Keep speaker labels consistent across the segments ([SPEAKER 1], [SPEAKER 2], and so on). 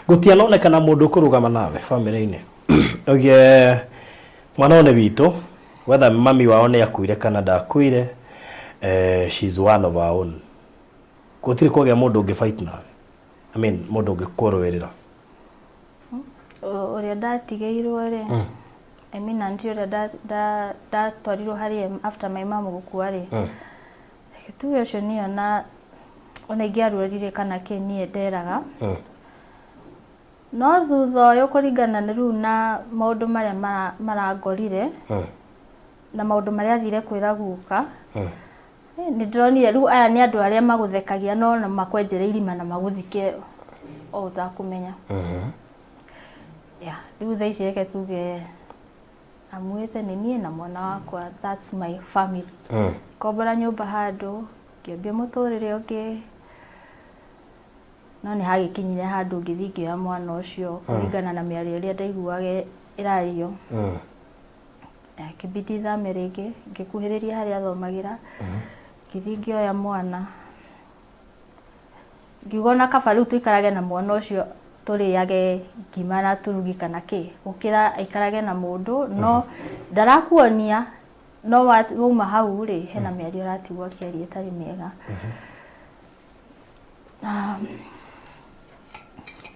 [SPEAKER 1] gutianonekana mundu kurugama nawe family-ini ogie mwana one witu whether mami wao ni akuire kana ndakuire she's one of our own gutiri kwage mundu ungi fight nawe I mean mundu ungi kurwerera
[SPEAKER 2] uria ndatigeirwo ri I mean anti uria da twarirwo hari after my mom gukua ri tuge ucio ni ona ngiarurire kana ke nie nderaga no thutha yo kuringana na riu na maundu maria marangorire na maundu maria athire kwira guka ni ndronire riu aya ni andu aria maguthekagia no na makwenjere irima na maguthike o utakumenya riu thaa ici reke tuge amwite ni nie na mwana wakwa that's my family kombora nyumba handu ngiambia muturire ungi no ni hagikinyire handu ngithingio ya mwana ucio kuringana na miario iria ndaiguaga irario kibidi thame ringi ngikuhiriria haria athomagira ngithingio ya mwana ngigona kaba riu tuikarage na mwana ucio turiage ngima na turugi kana ki ukira aikarage na mundu no ndarakuonia no wauma hau ri hena miario ratigwa kiaria tari mega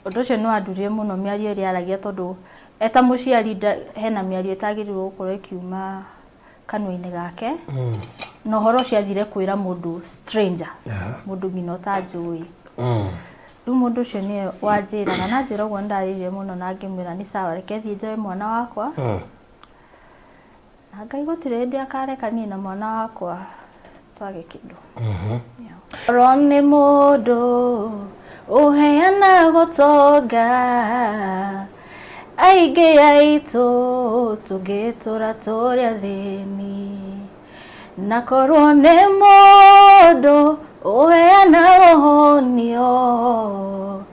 [SPEAKER 2] undu ucio no andurie muno miario ria aragia tondu eta muciari hena miario itagirirwo gukorwo ikiuma kanwa-ini gake no horo ciathire kwira mundu stranger mundu ngino tanjui riu mundu ucio ni wanjiraga na njira uguo ndarire muno na ngimwira ni sawa reke thie njoe mwana wakwa na Ngai gutire ndi akarekania na mwana wakwa twage kindu roni mundu uheana gutonga aige aitu tugitura turia thini na korwo ni mundu uheana uhonio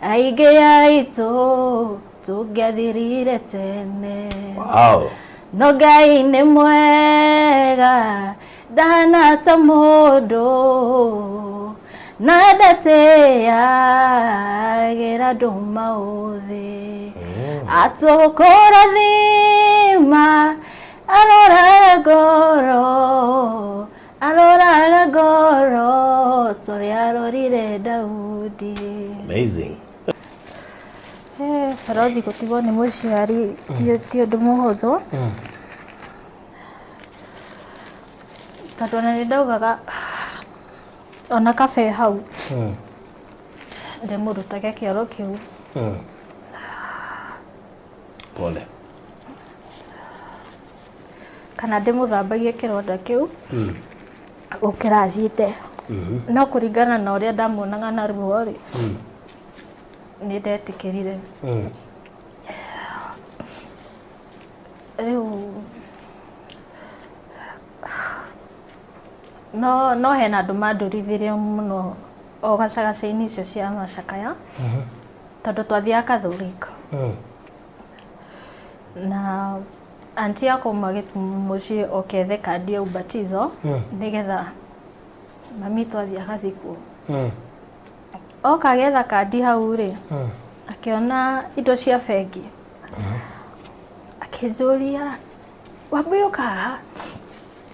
[SPEAKER 2] aige aitu tugathirire tene no Ngai ni mwega ndana ta mundu na ndateagira ndu mauthi atukura thima aroraga ngoro turia arorire Daudi.
[SPEAKER 1] Amazing.
[SPEAKER 2] Farothi gutigwo ni muciari ti undu muhuthu tondu ona ni ndaugaga ona kabe hau ndimurutage kioro kiu
[SPEAKER 1] pole
[SPEAKER 2] kana ndimuthambagie kironda kiu gukira thiite no kuringana na uria ndamuonaga na ruo ri ni ndetikirire riu no hena andu mandurithirie muno o gacagaca-ini icio cia macakaya tondu twathiaga Catholic na anti yakoma mucii okethe kandi ya ubatizo nigetha mami twathia gathikwo okagetha kandi hau ri akiona indo cia bengi akijuria wabuyuka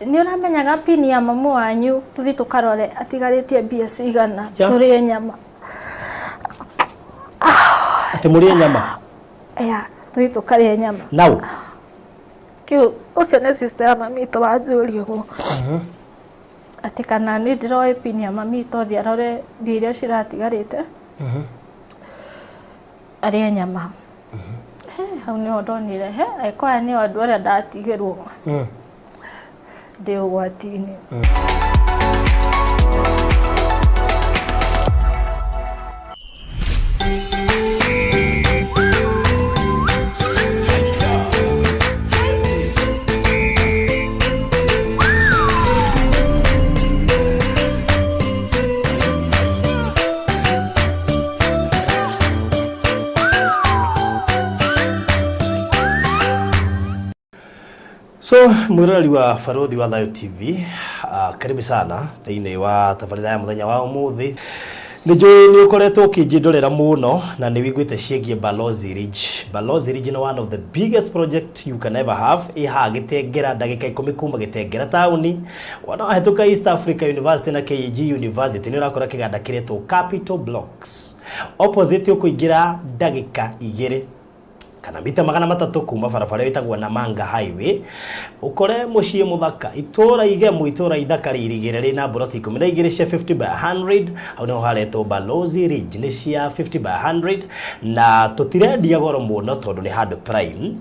[SPEAKER 2] ni uramenyaga pini ya mamu wanyu tuthi tukarore atigaritie mbia cigana turie nyama
[SPEAKER 1] ati murie nyama
[SPEAKER 2] tuthi tukarie nyama
[SPEAKER 1] nau
[SPEAKER 2] kiu ucio ni sister ya mami twajuria go ati kana ni ndiroe pini ya mami tothi arore mbia iria ciratigarite arie nyama hau ni ndonire aikoya ni andu aria ndatigirwo ndi ugwati-ini
[SPEAKER 1] So mwirori wa Farothi wa Thayo TV karibu sana thiini wa tabarira ya muthenya wa umuthi Nijui ni ukoretwo ukijindorera muno na ni wiguite ciĩgie Balozi Ridge. Balozi Ridge is one of the biggest project you can ever have. Iha Gitengera ndagika 10 kuma Gitengera tauni. Wana hetoka East Africa University na KG University ni urakora kiganda kiretwo Capital Blocks. Opposite ukuingira ndagika 2 kana mita 300 kuma barabara itagwo Namanga Highway ukore muciĩ muthaka itura igemu itura ithaka ririgire rina buroti 12 cia 50 by 100 au no haretwo Balozi Ridge ni cia 50 by 100 na tutirendia goro muno tondu ni handũ prime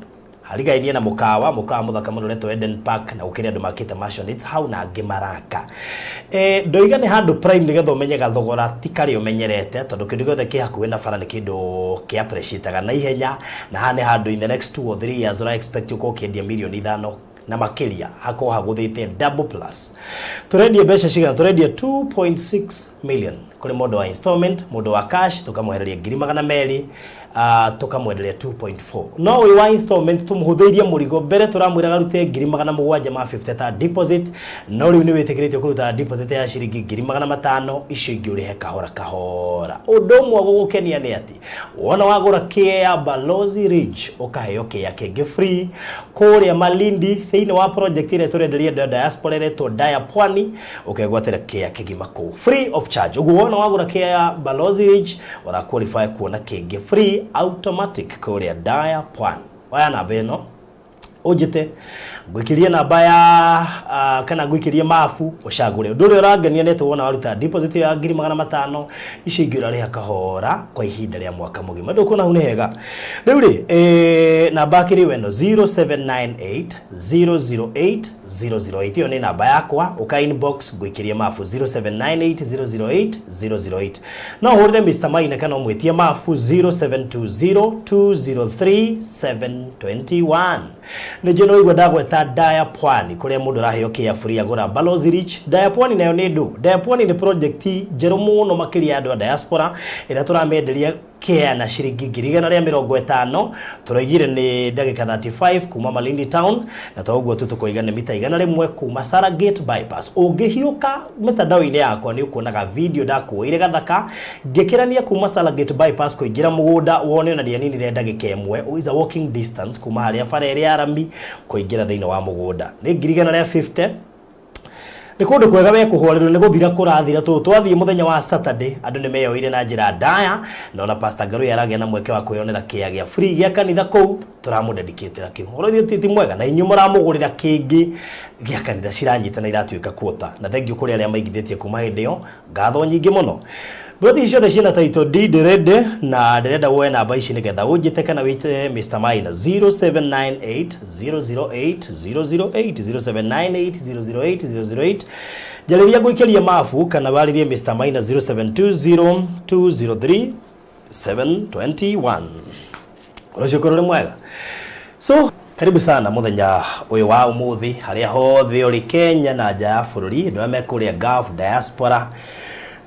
[SPEAKER 1] harigainie na mukawa muthaka muno retwo Eden Park na ukiri andu makite mansion it's how na ngimaraka ndoiga ni handũ prime nigetha umenye gathogora ti kari umenyerete tondu kindu gothe ki hakuhi na bara ni kindu ki appreciate na ihenya na hane handũ in the next 2 or 3 years I expect uko kiendia milioni 5 na makiria hako haguthite double plus turendia besha cigana turendia 2.6 million kuri modo wa installment modo wa cash tukamwehereria 200 tukamwenderea 2.4 no we wa installment tumuhutheirie murigo mbere turamwira garute 750 deposit no riu ni witikirite kuruta deposit ya shiringi 500 icio ingi urihe kahora kahora udomwa gugukenia ni ati wona wagura kia Balozi Ridge ukaheo kia kenge free kuria Malindi thiini wa project ile turenderia diaspora ile to Daya Pwani ukegwatira kia kigima ko free of charge ugu wona wagura kia Balozi Ridge ora qualify kuona kenge free automatic kuria Daya Pwani waya na beno ujite gwikiria namba ya kana gwikiria mafu ucagure nduri urangania neto wona waruta deposit ya 500 ici ingira ri kahora kwa ihinda ria mwaka mugima ndukuna hune hega riu ri namba kiri weno 0798008008 yo ni namba yakwa uka inbox gwikiria mafu 0798008008 no hurire Mr. Maina kana umwetie mafu 0720203721 Nijino igwa dagweta Daya Pwani kuria mundu raheo kia free agura Balozi Ridge. Daya Pwani nayo ni ndu Daya Pwani ni project njeru muno makiri andu a diaspora ira turamenderia kia na shiringi 150 turaigire ni ndagika 35 kuma Malindi town na togwo tutukoigana mita 100 kuma Saragate bypass ungihiuka mitandao-ini yakwa ni ukuonaga video ndakuire gathaka ngikirania kuma Saragate bypass kuingira mugunda wone na dia nini ndagika 1 is a walking distance kuma haria fareri arami kuingira thiini wa mugunda ni 150 ni kundu kwega we kuhorerwo ni guthira kurathira twathie muthenya wa Saturday andu ni meyoire na njira ndaya na ona Pastor Ngaru yaragia na mweke wa kwiyonera kia gia free gia kanitha kou turamudedicatera kiu orothio titi mwega na inyu muramugurira kingi gia kanitha ciranyita na iratuika kuota na thank you kuri aria maigithitie kuma hindi yo ngatho nyingi muno Brother ciothe ciina title deed ready na ndirenda woe namba ici nigetha unjite kana wite Mr. Maina 0798008008 jariria gwikiria mafu kana waririe Mr. Maina 0720203721 urashukuru mwega so karibu sana muthenya uyu wa umuthi haria hothe uri Kenya na nja ya bururi ndu amekuria Gulf diaspora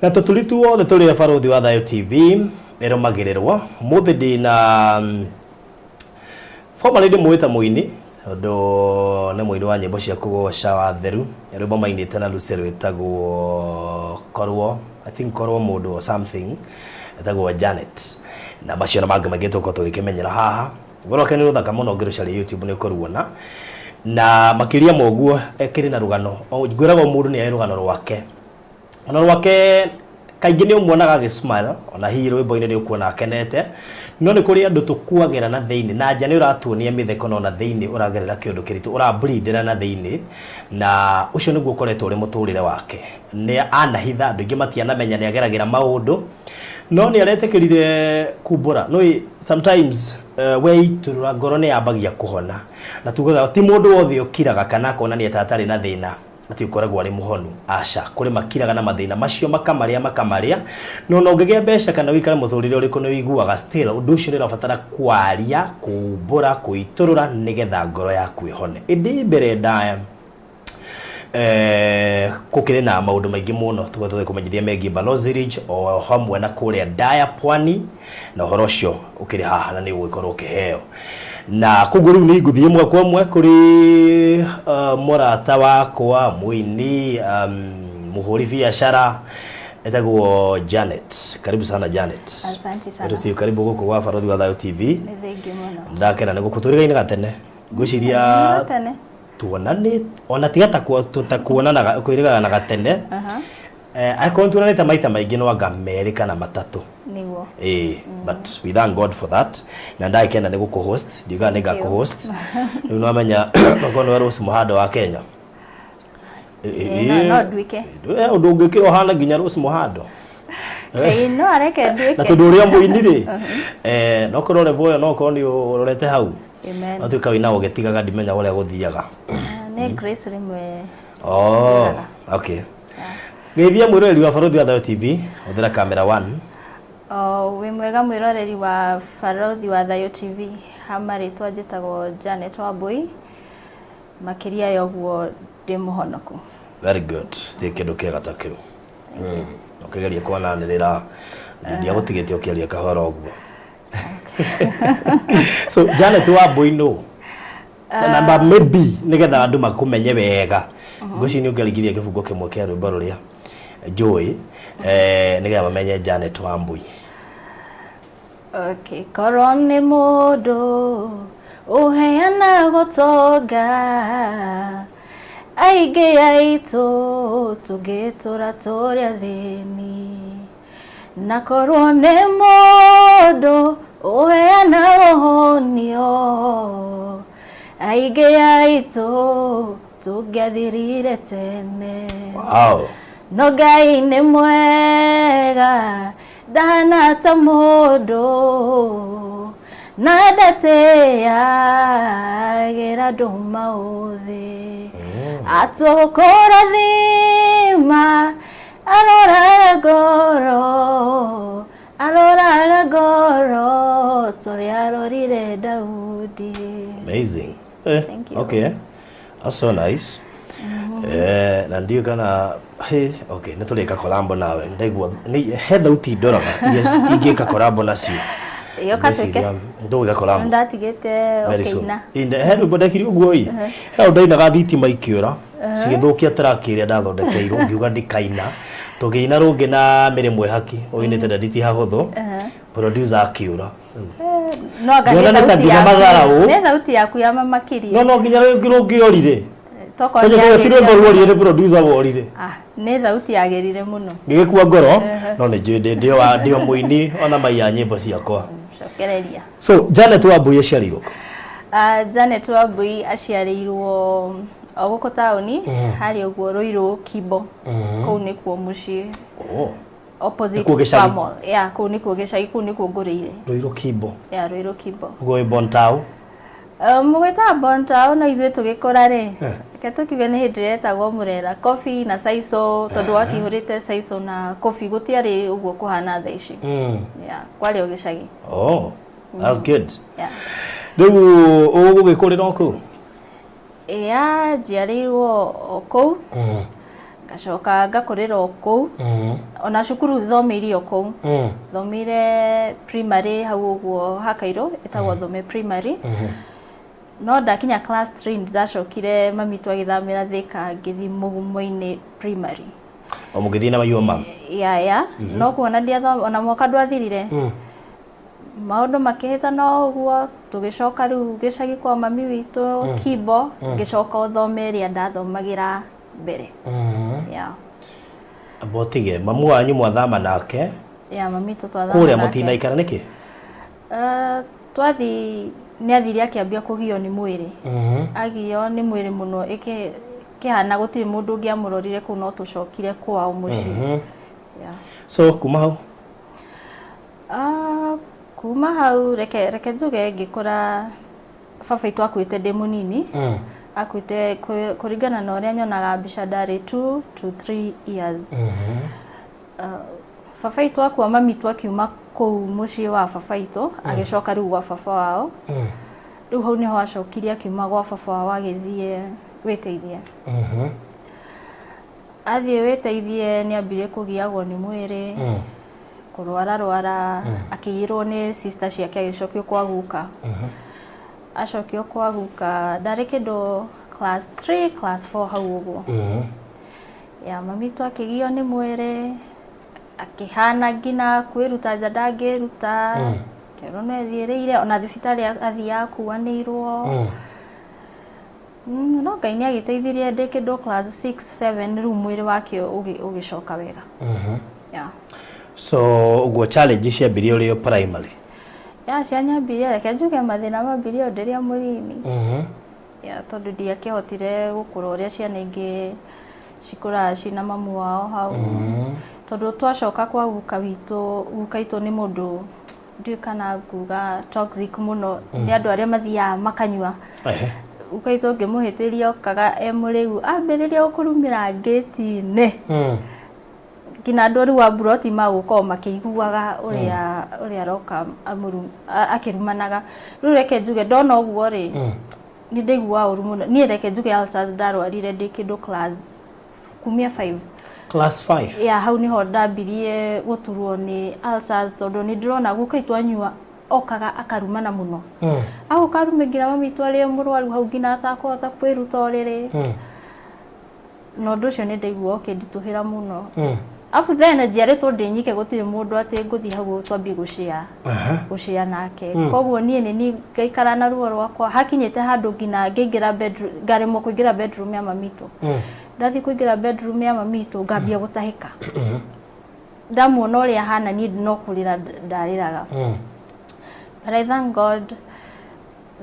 [SPEAKER 1] na tutulitu wothe turi barothi wa Thayo TV ero magirirwo muthi dina formerly muita muini ndo ne muini wa nyimbo cia kugoca wa theru ero mainite na Lucero etagwo Korwo I think Korwo mundu or something etagwo Janet na macio na manga magito ko tugikimenyera haha goroke ni uthaka muno ngirucaria YouTube ni kuruona na makiria moguo ekiri na rugano ngwiraga mundu ni rugano rwake ona rwake kaingi ni umuonaga gismile ona hihi rwimbo-ini ni ukuona akenete no ni kuri andu tukuagera na thiini na nja ni uratuonia mitheko no na thiini uragerera kiundu kiritu urabreedera na thiini na ucio niguo koretwo uri muturire wake ni anahitha andu ingi matianamenya ni ageragira maundu no ni aretekirire kumbura no sometimes we turura ngoro ni ambagia kuhona na tugaga ti mundu wothe ukiraga kana kona ni atatari na thina ati ukoragwo ari muhonu aca kuri makiraga na mathina macio makamaria no ngege besha kana wikara muthurire uri kuno wiguaga still undu ucio ni rabatara kwaria kumbura kuiturura nigetha ngoro yaku ihone indi mbere ndaya kukiri na maundu maingi muno tugothe kumenyithia megie Balozi Ridge o hamwe na kuria Daya Pwani na horo cio ukiri haha na ni gwikorwo kiheo na kuguru ni guthie mwe kwa mwe kuri murata wakwa muini muhuri biashara etagwo Janet. Karibu sana Janet.
[SPEAKER 2] Asante sana.
[SPEAKER 1] Tusi karibu guku gwa Barothi wa Thayo TV.
[SPEAKER 2] Ni thengi muno.
[SPEAKER 1] Ndakena niguo turigaine gatene. Ngwiciria
[SPEAKER 2] Gatene.
[SPEAKER 1] tuonane ona tigata tutakuonana kwirigaga na gatene. Akorwo tuonanite maita maingi no anga meri kana matatu.
[SPEAKER 2] Niguo.
[SPEAKER 1] But we thank God for that. Na ndakena niguo co-host, ndiga niga co-host. No amenya bakono Rose Muhando wa Kenya.
[SPEAKER 2] No ndwike.
[SPEAKER 1] Undu ungikira hana nginya Rose Muhando.
[SPEAKER 2] No areke ndwike.
[SPEAKER 1] Na tundu uria muini ri no korwo level no korwo ni urorete hau.
[SPEAKER 2] Amen.
[SPEAKER 1] Atuika wina ugetigaga ndimenya uria guthiaga.
[SPEAKER 2] Ni Grace rimwe.
[SPEAKER 1] Okay. Geithia mwiroreri wa Barothi wa Thayo TV, uthira camera 1.
[SPEAKER 2] We mwega mwiroreri wa Barothi wa Thayo TV, hama ritwa njitagwo Janet Wambui, makiria yoguo ndi muhonoku.
[SPEAKER 1] Very good. Ti kindu kiega ta kiu. Ukigeria kwananirira ndia gutigite ukiaria kahoro uguo. So Janet Wambui no. Na maybe nigetha andu makumenye wega. Ngoci ni ungeringithia kifungo kimwe kia rwimbo ruria Joy nigetha mamenye Janet Wambui.
[SPEAKER 2] Okay, korwo ni mundu uheana gutonga aingĩ aitũ tũngĩtũra tũrĩa thĩni, na korwo nĩ mũndũ ũheana ũhonio aingĩ aitũ tũngĩathirire tene.
[SPEAKER 1] Wow.
[SPEAKER 2] No Ngai nĩ mwega ndanata mũndũ na ndatĩagĩra andũ maũthĩ. Atũkũrathima aroraga ngoro tũrĩa arorire Daudi.
[SPEAKER 1] Amazing.
[SPEAKER 2] Thank you.
[SPEAKER 1] Okay. That's so nice. Na ndio kana okay, nitulika collabo nawe ndaigua he thauti ndoraga ingika collabo nacio.
[SPEAKER 2] Iyo kateke
[SPEAKER 1] ndo ga collabo
[SPEAKER 2] ndatigite okeina
[SPEAKER 1] inde he rwimbo ndekiri uguo he ndainaga thitima ikiura cigithukia track iria ndathondekeirwo ngiuga ndikaina tugiina rungi na miremwe haki oinete nditi hahuthu producer akiura
[SPEAKER 2] no anga nĩ thauti yaku ya mamakirie
[SPEAKER 1] no nginya rungi orire
[SPEAKER 2] toko
[SPEAKER 1] tire mboru orire producer worire
[SPEAKER 2] nĩ thauti yagerire muno
[SPEAKER 1] ngigikua ngoro no nĩ njũĩ ndio muini ona maiya nyĩmbo ciakwa
[SPEAKER 2] cokereria.
[SPEAKER 1] So Janet Wambui aciarirwo
[SPEAKER 2] Janet Wambui aciarĩirwo o gũkũ taũni harĩ ũguo Ruiru Kimbo kũu nĩkuo mũciĩ opposite Samuel kũu nĩkuo gĩcagi kũu nĩkuo ngũrĩire
[SPEAKER 1] Ruiru Kimbo
[SPEAKER 2] Ruiru Kimbo
[SPEAKER 1] gũĩ Bontau
[SPEAKER 2] mũgwĩta Bontau no ithuĩ tũgĩkũra rĩ ke tũkiuge nĩ hĩndĩ retagwo Mũrera Coffee na Saiso tondũ wakĩhũrĩte Saiso na Coffee gũtiarĩ ũguo kũhana thaa ici kwarĩ o gĩcagi.
[SPEAKER 1] That's good. Rĩu ũgũgĩkũrĩra o kũu?
[SPEAKER 2] Njiarĩirwo o kũu ngacoka ngakũrĩra o kũu ona cukuru thomeirie o kũu thomire primary hau ũguo Hakairũ ĩtagwo Thome Primary. No ndakinya class 3 ndacokire mami twagithamira Thika ngĩthi Mũgumo-inĩ Primary.
[SPEAKER 1] O mũgĩthiĩ na mayuo ma?
[SPEAKER 2] No kuona ndiathoma ona mwaka ndwathirire maũndũ makĩhĩtana ũguo tũgĩcoka rĩu gĩcagi kwa mami witũ Kimbo ngĩcoka ũthome ĩrĩa ndathomagĩra mbere.
[SPEAKER 1] Botige mamu wanyu mwathama nake?
[SPEAKER 2] Mami tũtwathama
[SPEAKER 1] kũrĩa mũtinaikara nĩkĩ?
[SPEAKER 2] Twathi nĩathire akĩambia kũgio nĩ mwĩrĩ. Agio nĩ mwĩrĩ mũno kĩhana gũtirĩ mũndũ ũngĩamũrorire kũu no tũcokire kwao mũciĩ.
[SPEAKER 1] So kuma hau?
[SPEAKER 2] Kuma hau reke njuge ngĩkũra baba witũ akuĩte ndĩ mũnini. Akuĩte kũringana na ũrĩa nyonaga mbica ndarĩ 2 to 3 years. Baba witũ akua mami tu akiuma kũu mũciĩ wa baba witũ agĩcoka rĩu gwa baba wao. Rĩu hau nĩho acokirie akiuma gwa baba wao agĩthiĩ wĩteithie. Athiĩ wĩteithie nĩambire kũgiagwo nĩ mwĩrĩ kũrwara akĩiyĩrwo nĩ sister ciake agĩcokio kwa guka. Acokio kwa guka ndarĩ kĩndũ class 3 class 4 hau ũguo. Mami tu akĩgio nĩ mwĩrĩ akihana ngina kwiruta nja ndangĩruta kĩoro no ethiĩrĩire ona thibitarĩ athiaga kuanĩirwo no Ngai nĩ agĩteithirie ndĩ kĩndũ class 6 7 rĩu mwĩrĩ wake ũgĩcoka wega.
[SPEAKER 1] So ũguo challenge ciambirie ũrĩ primary?
[SPEAKER 2] Cianyambirie reke njuge mathĩna mambirie ndĩrĩ mũnini. Tondũ ndiakĩhotire gũkũra ũrĩa ciana ingĩ cikũraga cina mamu wao hau. Tondũ twacoka kwa guka witũ nĩ mũndũ ndiũĩ kana nguga toxic mũno, nĩ andũ arĩa mathiaga makanyua. Guka witũ ngĩmũhĩtĩria okaga mũrĩu ambĩrĩria gũkũrumĩra ngĩti-inĩ. Ngina andũ rĩu a mburoti magũkorwo makĩiguaga ũrĩa aroka akĩrumanaga. Rĩu reke njuge ndona ũguo rĩ nĩ ndaiguaga ũru mũno. Niĩ reke njuge ulcers ndarwarire ndĩ kĩndũ class kumia 5.
[SPEAKER 1] Class 5?
[SPEAKER 2] Hau niho ndambirie gũturwo nĩ ulcers tondũ nĩ ndĩrona guka witũ anyua okaga akarumana mũno. Agũkarume nginya mami witũ arĩ mũrwaru hau ngina atakũhota kwĩruta ũrĩrĩ. Na ũndũ ũcio nĩ ndaigua ũkĩnditũhĩra mũno. Afu then njiarĩtwo ndĩ nyike gũtirĩ mũndũ atĩ ngũthiĩ hau twambie gũcĩa nake. Koguo niĩ nĩ niĩ ngaikara na ruo rwakwa hakinyĩte handũ ngina ngĩingĩra bedroom ngaremwo kũingĩra bedroom ya mami witũ. Ndathiĩ kũingĩra bedroom ya mami witũ ngambia gũtahĩka. Ndamuona ũrĩa ahana niĩ no kũrĩra ndarĩraga. But I thank God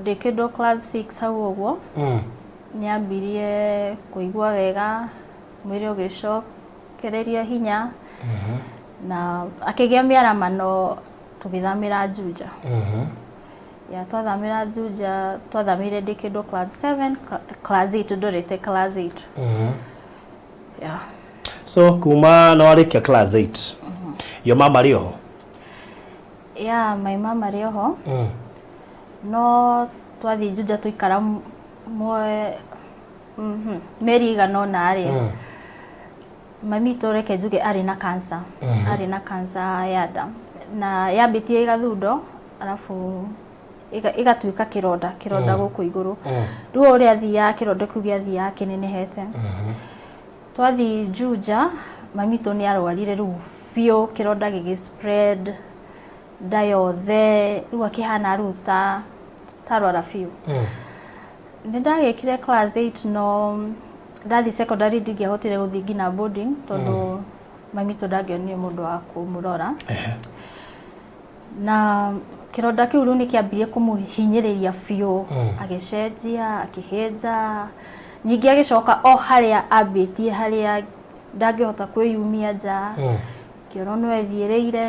[SPEAKER 2] ndĩ kĩndũ class 6 hau ũguo nyambirie kũigua wega mwĩrĩ ũgĩcokereria hinya na akĩgĩa mĩaramano tũgĩthamĩra Juja. Twathamĩra Juja twathamĩire ndĩ kĩndũ class 7 class 8 ndorete class 8.
[SPEAKER 1] So kuma na warĩkia class 8 your mama arĩ oho?
[SPEAKER 2] My mama arĩ oho. No twathiĩ Juja tũikara mĩeri igana ũna rĩ. Mami witũ reke njuge arĩ na cancer. Arĩ na cancer ya nda na yambĩtie ĩgathundo arabu igatuĩka kĩronda gũkũ igũrũ. Rĩu ũrĩa athiaga kĩronda kĩu gĩathiaga kĩnenehete. Twathiĩ Juja mami witũ nĩ arwarire rĩu biũ kĩronda gĩgĩ-spread nda yothe rĩu akĩhana ruta tarwara biũ. Nĩ ndagĩkire class 8 no ndathi secondary ndingĩahotire gũthiĩ nginya boarding tondũ mami witũ ndangĩonire mũndũ wa kũmũrora. Na kĩronda kĩu rĩu nĩ kĩambirie kũmũhinyĩrĩria biũ agĩcenjia akĩhĩnja ningĩ agĩcoka o harĩa ambĩtie harĩa ndangĩhota kwĩyumia nja kĩoro no ethiĩrĩire.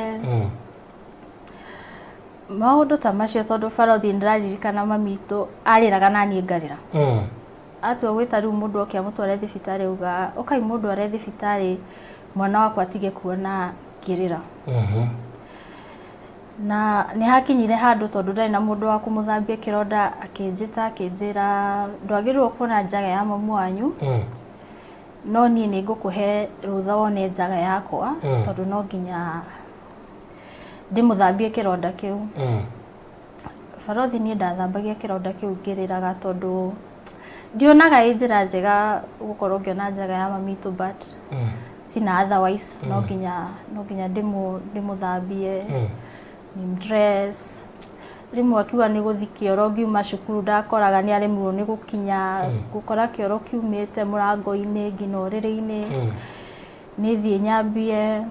[SPEAKER 2] Maũndũ ta macio tondũ barothi nĩndĩraririkana mami witũ arĩraga na niĩ ngarĩra. Atua gwĩta rĩu mũndũ oke amũtware thibitarĩ auga ũkai mũndũ arĩ thibitarĩ mwana wakwa atige kuona ngĩrĩra. Na nĩ hakinyire handũ tondũ ndarĩ na mũndũ wa kũmũthambia kĩronda akĩnjĩra ndwagĩrĩirwo kuona njaga ya mamu wanyu no niĩ nĩ ngũkũhe rũtha wone njaga yakwa tondũ no nginya ndĩmũthambie kĩronda kĩu. Barothi niĩ ndathambagia kĩronda kĩu ngĩrĩraga tondũ ndionaga ĩ njĩra njega gũkorwo ngĩona njaga ya mami witũ but sina otherwise no nginya ndĩmũthambie ndress. Rĩmwe akiuga nĩ gũthiĩ kĩoro ngiuma cukuru ndakoraga nĩ aremirwo nĩ gũkinya gũkora kĩoro kiumĩte mũrango-inĩ nginya ũrĩrĩ-inĩ. Nĩ thiĩ nyambie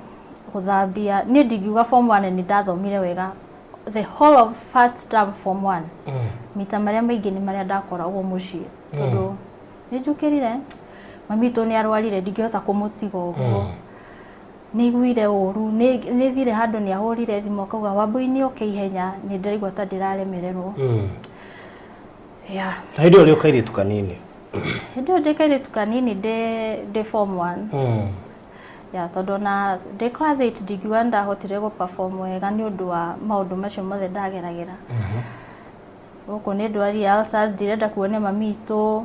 [SPEAKER 2] gũthambia. Niĩ ndingiuga form 1 nĩ ndathomire wega the whole of first term form 1. Mita marĩa maingĩ nĩ marĩa ndakoragwo mũciĩ tondũ nĩ njũkĩrire mami witũ nĩ arwarire ndingĩhota kũmũtiga ũguo. Nĩ iguire ũru nĩ thire handũ nĩ ahũrire thimũ akauga Wambui nĩ oke ihenya nĩ ndĩraigua ta ndĩraremererwo.
[SPEAKER 1] Hĩndĩ ĩyo ũrĩ o kairĩtu kanini?
[SPEAKER 2] Hĩndĩ ĩyo ndĩ kairĩtu kanini ndĩ form 1. Tondũ na ndĩ class 8 ndingiuga ndahotire gũ-perform wega nĩ ũndũ wa maũndũ macio mothe ndageragĩra. Gũkũ nĩ ndwarire ulcers ndirenda kuonia mami witũ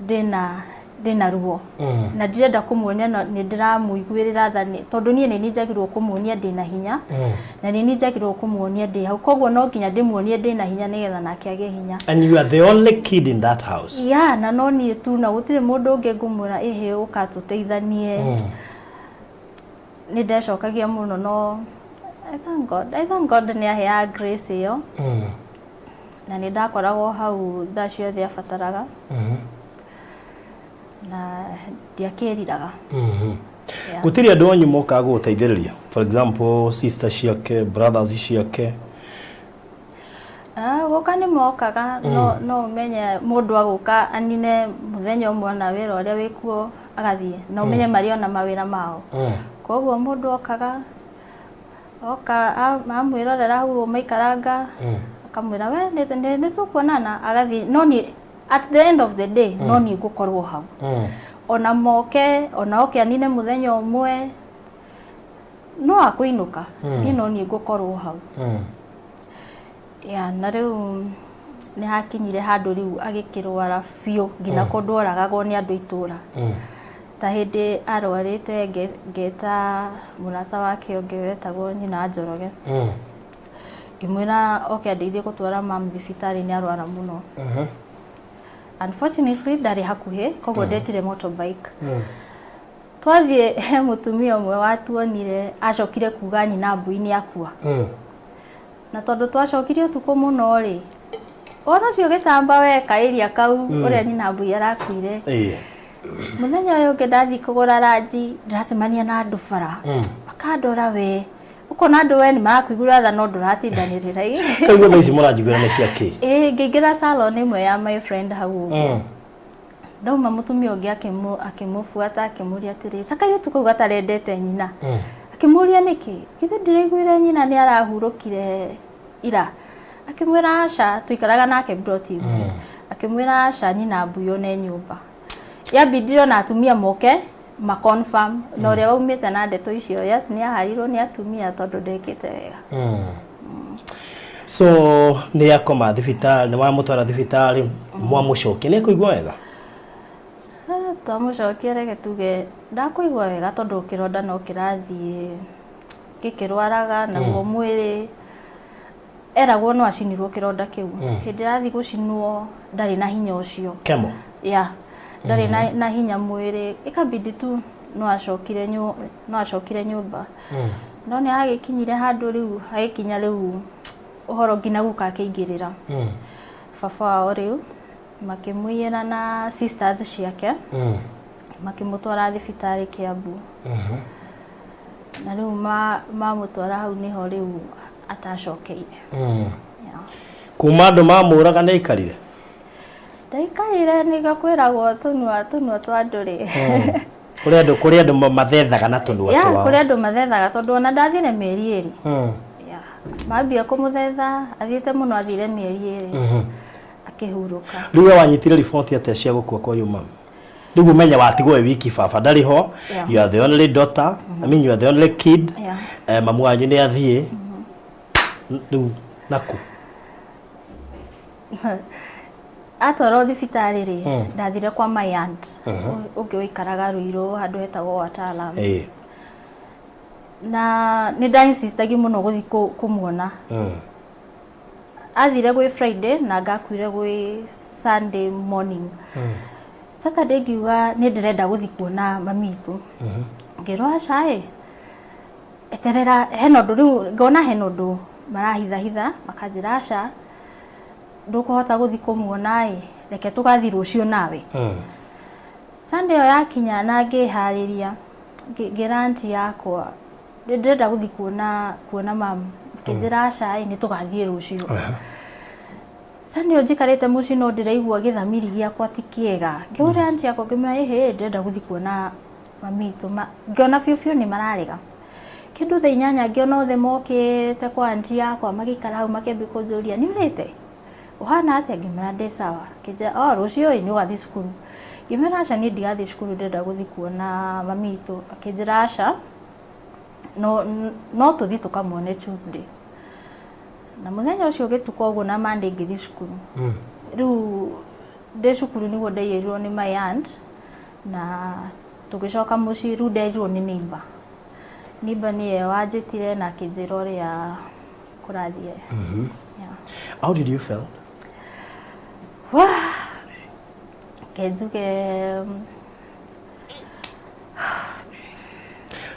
[SPEAKER 2] ndĩna ruo na ndirenda kũmuonia nĩ ndĩramũiguĩrĩra tha tondũ niĩ nĩ niĩ njagĩrĩirwo kũmuonia ndĩna hinya na nĩ niĩ njagĩrĩirwo kũmuonia ndĩ hau koguo no nginya ndĩmuonie ndĩna hinya nĩgetha nake agĩe hinya.
[SPEAKER 1] And you are the only kid in that house?
[SPEAKER 2] Na no niĩ tu na gũtirĩ mũndũ ũngĩ ngũmwĩra ĩhĩ ũka tũteithanie. nĩ ndecokagia mũno no I thank God nĩ ahea grace ĩyo na nĩ ndakoragwo hau thaa ciothe abataraga na ndiakĩriraga.
[SPEAKER 1] Gũtirĩ andũ anyu mokaga gũgũteithĩrĩria, for example sister ciake, brothers ciake?
[SPEAKER 2] Gũka nĩ mokaga no ũmenye mũndũ agũka anine mũthenya ũmwe na wĩra ũrĩa wĩkuo agathiĩ na ũmenye marĩ ona mawĩra mao. Koguo mũndũ okaga amwĩrorera hau maikaranga akamwĩra we nĩ tũkuonana agathiĩ, no ni at the end of the day no ni ngũkorwo hau. Ona moke anine mũthenya ũmwe no akũinũka ni no ni ngũkorwo hau. Na rĩu nĩ hakinyire handũ rĩu agĩkĩrwara biũ nginya kũndũ oragagwo nĩ andũ itũra. Ta hĩndĩ arwarĩte ngeta mũrata wake ũngĩ wetagwo nyina Njoroge. Ngĩmwĩra oke andeithie gũtwara mamu thibitarĩ nĩ arwara mũno. Unfortunately ndarĩ hakuhĩ koguo ndetire motorbike. Twathiĩ he mũtumia ũmwe watuonire acokire kuga nyina Mbui nĩ akua. Na tondũ twacokire ũtukũ mũno rĩ, ona ũcio gĩtamba weka area kau ũrĩa nyina Mbui arakuire. Mũthenya ũyũ ũngĩ ndathiĩ kũgũra ranji ndĩracemania na andũ bara. Makandora we ũkona andũ we nĩ marakũigua tha no ndũratindanĩrĩra.
[SPEAKER 1] Kaigua thaa ici mũranjiguĩra nĩ cia kĩ?
[SPEAKER 2] Ngĩingĩra salon ĩmwe ya my friend hau ũguo. Ndauma mũtumia ũngĩ akĩmũbuata akĩmũria atĩrĩ ta kairĩtu kau gatarendete nyina. Akĩmũria nĩkĩ? Githĩ ndĩraiguire nyina nĩ arahurũkire ira? Akĩmwĩra aca tuikaraga nake plot ĩmwe. Akĩmwĩra aca nyina Mbui one nyũmba. Yambindire na atumia moke ma confirm na ũrĩa waumĩte na ndeto icio yes nĩ aharirwo nĩ atumia tondũ ndekĩte wega.
[SPEAKER 1] So nĩ akoma thibitarĩ, nĩ wamũtwara thibitarĩ, mwamũcokia nĩ kũigua wega?
[SPEAKER 2] Twamũcokia reke tuge ndakũigua wega tondũ kĩronda no kĩrathiĩ gĩkĩrwaraga naguo mwĩrĩ eragwo no acinirwo kĩronda kĩu. Hĩndĩ arathiĩ gũcinwo ndarĩ na hinya ũcio. Kemo? Ndarĩ na hinya mwĩrĩ, ikabidi tu no acokire nyũmba. No nĩ agĩkinyire handũ rĩu agĩkinya rĩu ũhoro nginya guka akĩingĩrĩra. Baba wao rĩu makĩmũiyĩra na sisters ciake makĩmũtwara thibitarĩ Kiambu. Na rĩu mamũtwara hau niho rĩu atacokeire.
[SPEAKER 1] Kuma andũ mamũraga nĩ aikarire?
[SPEAKER 2] Ndaikarire nĩgakwĩragwo tũnua twa ndũrĩ.
[SPEAKER 1] Kũrĩ andũ mathethaga na tũnua twao.
[SPEAKER 2] Kũrĩ andũ mathethaga tondũ ona ndathire mĩeri 2. Mambia kũmũthetha athiĩte mũno athire mĩeri 2 akĩhurũka.
[SPEAKER 1] Rĩu we wanyitire riboti atĩa cia gũkua kwa uyu mama? Rĩu ũmenye watigwo wiki baba ndarĩ ho, you are the only daughter, I mean you are the only kid. Mamu wanyu nĩ athiĩ. Rĩu naku atwarwo thibitarĩ rĩ ndathire kwa my aunt ũngĩ ũikaraga Ruiru handũ hetagwo Watalam. Na nĩ ndainsistagia mũno gũthiĩ kũmuona. Athire gwĩ Friday na ngakuire gwĩ Sunday morning. Saturday ngiuga nĩ ndĩrenda gũthiĩ kuona mami witũ. Ngĩrwo aca eterera hena ũndũ rĩu ngona hena ũndũ marahitha makanjĩra aca ndũkũhota gũthiĩ kũmuona reke tũgathiĩ rũciũ nawe. Sunday ĩyo yakinya na ngĩharĩria ngĩra aunti yakwa ndĩrenda gũthiĩ kuona mamu. Ngĩnjĩra aca nĩ tũgathiĩ rũciũ. Sunday ĩyo njikarĩte mũciĩ no ndĩraigua gĩthamiri gĩakwa ti kĩega. Ngĩũria aunti yakwa ngĩmwĩra ndĩrenda gũthiĩ kuona mami witũ. Ngĩona biũ nĩ mararega. Kĩndũ thaa 8 ngĩona othe mokĩte kwa aunti yakwa magĩikara hau makĩambia kũnjũria nĩ ũrĩte? Ũhana atĩa? Ngĩmera ndĩ sawa. Kĩnjĩra rũciũ nĩ ũgathiĩ cukuru. Ngĩmera aca niĩ ndigathiĩ cukuru ndĩrenda gũthiĩ kuona mami witũ. Akĩnjĩra aca no tũthiĩ tũkamuone Tuesday. Na mũthenya ũcio ũgĩtuka ũguo na Monday ngĩthiĩ cukuru. Rĩu ndĩ cukuru nĩguo ndaiyĩrirwo nĩ my aunt na tũgĩcoka mũciĩ rĩu ndairirwo nĩ neighbor. Neighbor nĩwe wanjĩtire na akĩnjĩra ũrĩa kũrathiĩ. How did you feel?
[SPEAKER 2] Kenjuge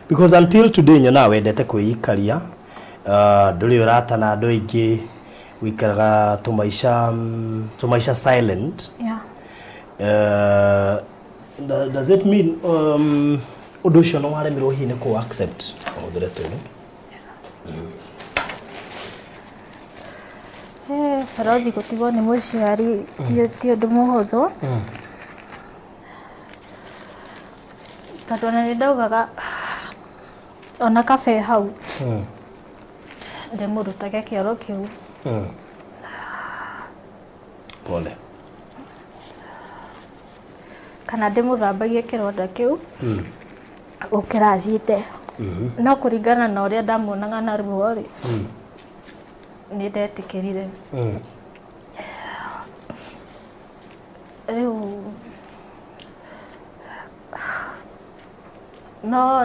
[SPEAKER 1] because until today nyona wendete kwĩikaria ndũrĩ ũrata na andũ aingĩ wikaraga tumaisha silent.
[SPEAKER 2] Yeah.
[SPEAKER 1] Does it mean ũndũ ũcio no waremirwo hihi nĩ kũ accept ũhũthĩre tũrũ?
[SPEAKER 2] Barothi gũtigwo nĩ mũciari ti ũndũ mũhũthũ. Tondũ ona nĩndaugaga ona kabe hau ndĩmũrutage kĩoro kĩu.
[SPEAKER 1] Pole.
[SPEAKER 2] Kana ndĩmũthambagie kĩronda kĩu gũkĩra thiĩte. No kũringana na ũrĩa ndamuonaga na ruo rĩ nĩ ndetĩkĩrire. Rĩu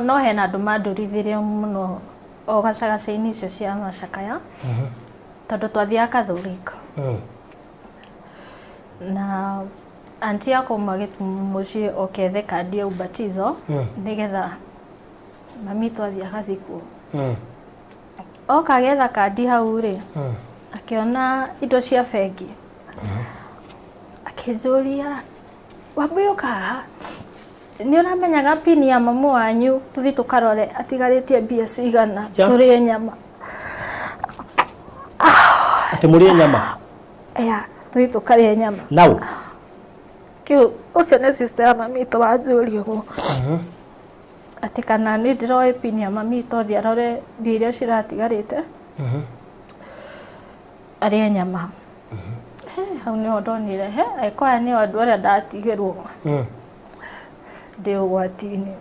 [SPEAKER 2] no hena andũ mandũrithirie mũno o gacagaca-inĩ icio cia macakaya tondũ twathiaga Catholic. Na anti yakwa mũciĩ okethe kandi ya ubatizo nĩgetha mami twathiĩ agathikwo. Oka agetha kandi hau rĩ akĩona indo cia bengi akĩnjũria Wambui ũkaga nĩ ũramenyaga pini ya mamu wanyu tũthiĩ tũkarore atigarĩtie mbia cigana tũrĩe nyama.
[SPEAKER 1] Atĩ mũrĩe nyama?
[SPEAKER 2] Tũthiĩ tũkarĩe nyama.
[SPEAKER 1] Nau?
[SPEAKER 2] Kĩu ũcio nĩ sister ya mami witũ wanjũria ũguo. Atĩ kana nĩ ndĩroĩ pini ya mami witũ athiĩ arore mbia iria ciratigarĩte arĩe nyama. Hau nĩho ndonire angĩkorwo aya nĩo andũ arĩa ndatigĩrwo ndĩ ũgwati-inĩ.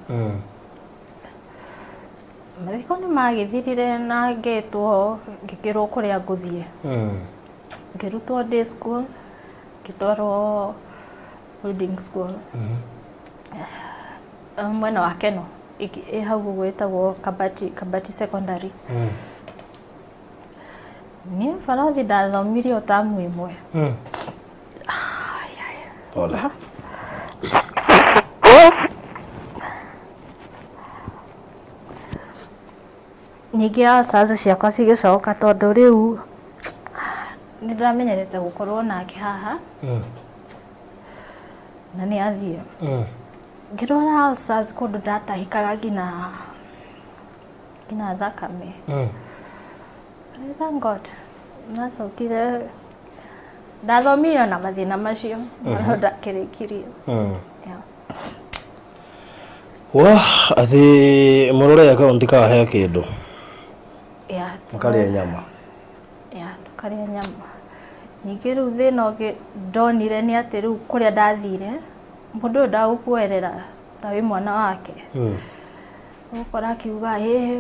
[SPEAKER 2] Mathiko nĩ magĩthirire na ngetwo ngĩkĩrwo kũrĩa ngũthiĩ. Ngĩrutwo day school ngĩtwarwo boarding school mwena wa Keno ĩ hau gwĩtagwo Kabati secondary. Niĩ Barothi ndathomirie o tamu ĩmwe.
[SPEAKER 1] Pole.
[SPEAKER 2] Ningĩ alsace ciakwa cigĩcoka tondũ rĩu nĩ ndamenyerete gũkorwo nake haha na nĩ athiĩ. Ngĩrora alsace kũndũ ndatahĩkaga nginya thakame. Thank God nacokire ndathomirio na mathĩna macio no ndakĩrĩkirie.
[SPEAKER 1] Atĩ mũrore akaunti kahe kĩndũ mũkarĩa nyama.
[SPEAKER 2] Tũkarĩa nyama. Ningĩ rĩu thĩna ũngĩ ndonire nĩ atĩ rĩu kũrĩa ndathire mũndũ ũyũ ndagũkuoerera ta wĩ mwana wake. Ũgũkora akiuga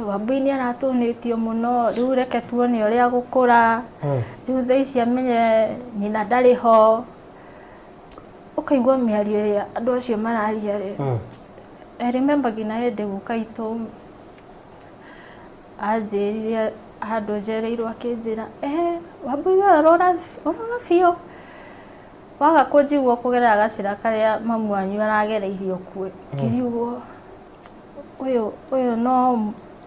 [SPEAKER 2] Wambui nĩ aratũnĩtio mũno rĩu reke tuone ũrĩa gũkũra. Rĩu thaa ici amenye nyina ndarĩ ho. Ũkaigua mĩario ĩrĩa andũ acio mararia rĩ. I remember nginya hĩndĩ guka itũ anjĩrire handũ njereirwo akĩnjĩra Wambui we ũrora biũ. Waga kũnjigua kũgerera gacĩra karĩa mamu wanyu aragereirio kuo. Ngĩrigwo ũyũ no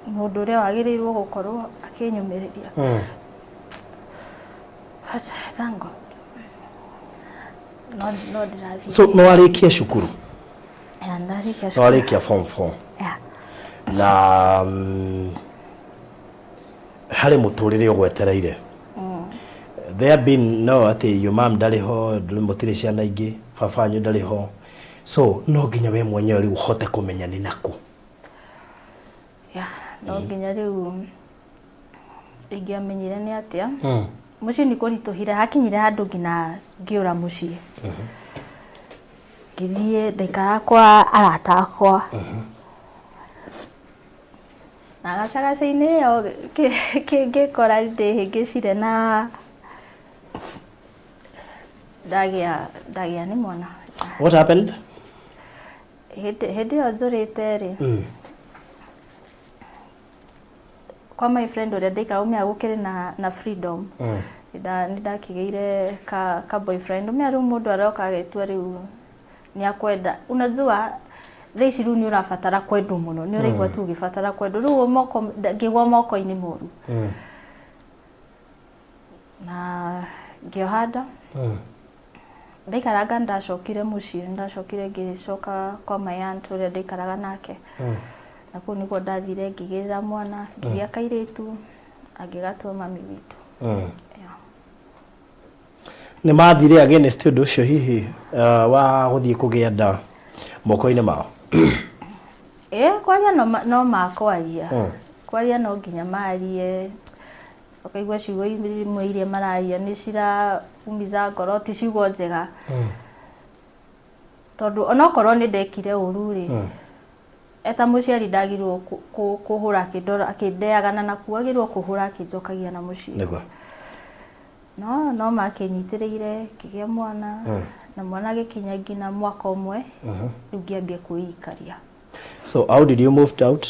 [SPEAKER 2] mũndũ ũrĩa wagĩrĩirwo gũkorwo akĩnyũmĩrĩria. Thank God. No ndĩrathiĩ.
[SPEAKER 1] So no warĩkia cukuru?
[SPEAKER 2] Ndarĩkia
[SPEAKER 1] cukuru. No warĩkia form 4? Na harĩ mũtũrĩre ũgwetereire? There been no atĩ your mom ndarĩ ho, mũtirĩ ciana ingĩ, baba wanyu ndarĩ ho. So no nginya we mwenyewe rĩu ũhote kũmenya nĩ nakũ.
[SPEAKER 2] No nginya rĩu ingĩamenyire nĩ atĩa. Mũciĩ nĩ kũritũhire hakinyire handũ nginya ngĩũra mũciĩ. Ngĩthiĩ ndaikaga kwa arata akwa. Na gacagaca-inĩ ĩyo ngĩkora ndĩhĩngĩcire na ndagĩa nĩ mwana.
[SPEAKER 1] What happened?
[SPEAKER 2] Hĩndĩ ĩyo njũrĩte rĩ kwa my friend ũrĩa ndaikara ũmĩa gũkĩrĩ na freedom. Nĩ ndakĩgĩire ka boyfriend ũmĩa rĩu mũndũ aroka agetua rĩu nĩ akwenda. Unajua thaici riu ni urabatara kwendwo muno ni uraigua tu ugibatara kwendwo riu moko ngigwa moko-ini moru na ngiohanda ndaikaraga ndacokire mucii ndacokire ngicoka kwa my aunt uria ndaikaraga nake na kuu niguo ndathire ngigirira mwana ngigia kairitu agigatua mami witu
[SPEAKER 1] ni mathire against undu ucio hihi wa guthie kugia nda moko-ini mao
[SPEAKER 2] kwaria no makwaria kwaria no nginya marie ukaigua ciugo imwe iria mararia ni ciraumiza ngoro ti ciugo njega tondu onokorwo ni ndekire uru ri eta muciari ndagirwo kuhura kindora akindeagana na kuagirwo kuhura akinjokagia na mucii no makinyitiriire kigia mwana na mwana gikinya ngina mwaka umwe riu ngiambia kuikaria.
[SPEAKER 1] So how did you moved out?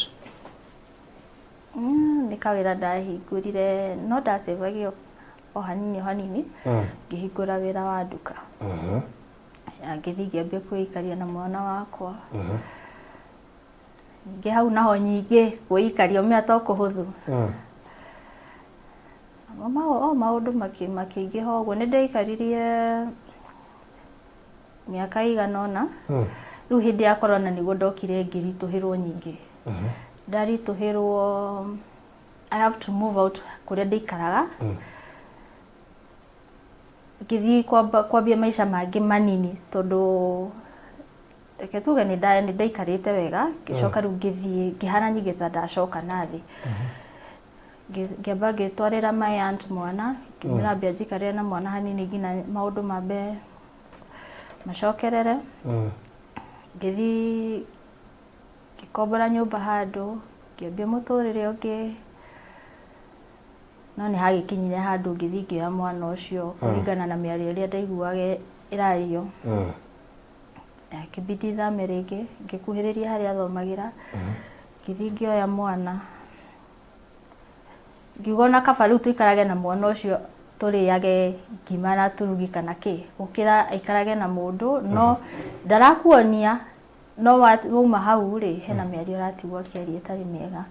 [SPEAKER 2] Nikawira ndahingurire no ndacevagio o hanini ngihingura wira wa nduka ngithi ngiambia kuikaria na mwana wakwa ngi hau naho nyingi kuikaria umia to kuhuthu maundu makiingiha uguo ni ndaikaririe miaka iganona riu hindi ya corona niguo ndokire ngirituhirwo nyingi ndarituhirwo I have to move out kuria ndaikaraga ngithi kwambia maisha mangi manini tondu reke tuge ni ndaikarite wega ngicoka riu ngithii ngihana nyigita ndacoka nathi ngiamba ngitwarira my aunt mwana ngirambia njikare na mwana hanini ngina maundu mambe macokerere ngithi ngikombora nyumba handu ngiambia muturire ungi no ni hagikinyire handu ngithi ngioya mwana ucio kuringana na miario iria ndaiguaga irario kibidi thame ringi ngikuhiriria haria athomagira ngithi ngioya mwana ngigona kaba riu tuikarage na mwana ucio turiage ngima na turugi kana ki ukira aikarage na mundu no ndarakuonia no wauma hau ri hena miario ratigwo akiaria itari miega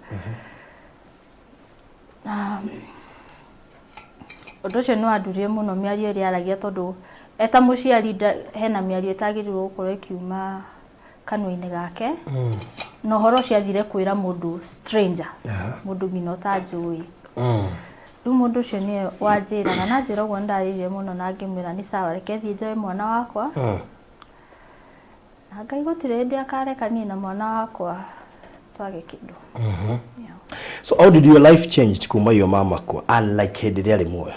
[SPEAKER 2] undu ucio ni wandurie muno miario iria aragia tondu eta muciari hena miario itagirirwo gukorwo ikiuma kanua-ini gake no horo ciathire kwira mundu stranger mundu ngina utanjui riu mundu ucio ni wanjiraga na njira uguo ndarire muno na ngimwira ni sawa reke thie njoe mwana wakwa na Ngai gutire ndi akarekania na mwana wakwa twage kindu
[SPEAKER 1] So how did your life change kuma your mama kwa unlike hindi ria ri muoyo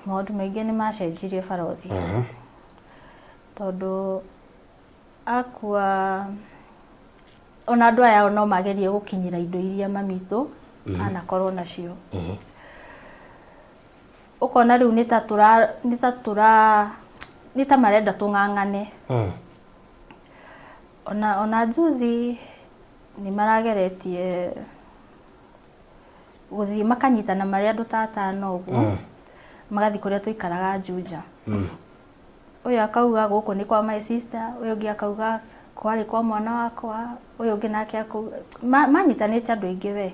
[SPEAKER 2] maundu maingi ni macenjirie barothi tondu akua ona andu aya no magerie gukinyira indo iria mamitu anakorwo nacio ukona riu ni ta marenda tung'ang'ane ona juzi ni marageretie guthii makanyitana maria andu tatano uguo magathi kuria tuikaraga Juja uyu akauga guku ni kwa my sister uyu ngi akauga kwari kwa mwana wakwa uyu ngi nake manyitanite andu ingi we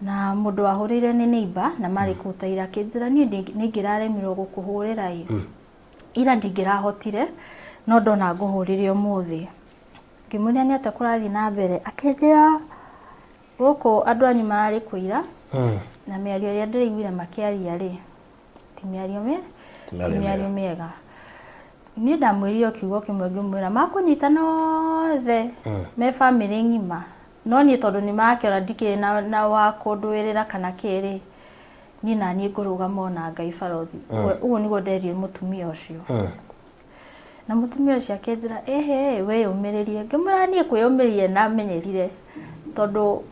[SPEAKER 2] na mundu wahurire ni neighbor na mari kutaira kinjira ni ngiraremirwo gukuhurira ira ndingirahotire no ndona nguhurire umuthi ngimuria ni ate kurathi na mbere akinjira guku andu anyu marari kuira na miario ria ndiraiguire makiaria ri ti miario miega ni ndamwirio kiugo kimwe ngimwira makunyitana othe me family ngima no ni tondu ni makiora ndikire na wa kunduirira kana kiri ni nani ngurugama na Ngai barothi uguo niguo nderie mutumia ucio na mutumia ucio akinjira we umiririe ngimwira nie kwiyumirie na menyerire tondu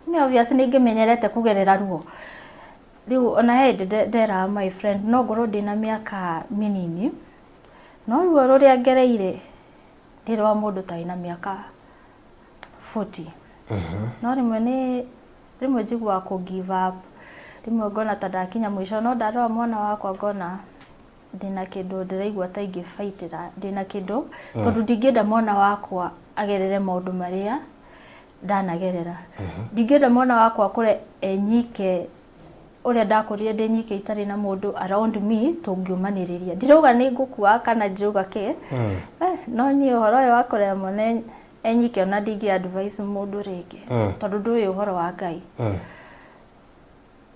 [SPEAKER 2] ni obvious ni ngimenyerete kugerera ruo riu ona ndera my friend no ngorwo ndina miaka minini no ruo ruria ngereire ndirwa mundu taina miaka 40 no rimwe njigua ku give up rimwe ngona ta ndakinya mwisho no ndarora mwana wakwa ngona ndina kindu ndiraigua ta ingibaitira ndina kindu tondu ndingenda mwana wakwa agerere maundu maria ndanagerera ndingenda mwana wakwa kure enyike uria ndakurire ndi nyike itari na mundu around me tungiumaniriria ndirauga ni ngukua kana ndirauga ke no ni uhoro uyu wakurera mwana enyike ona ndingi advice mundu ringi tondu ndui uhoro wa Ngai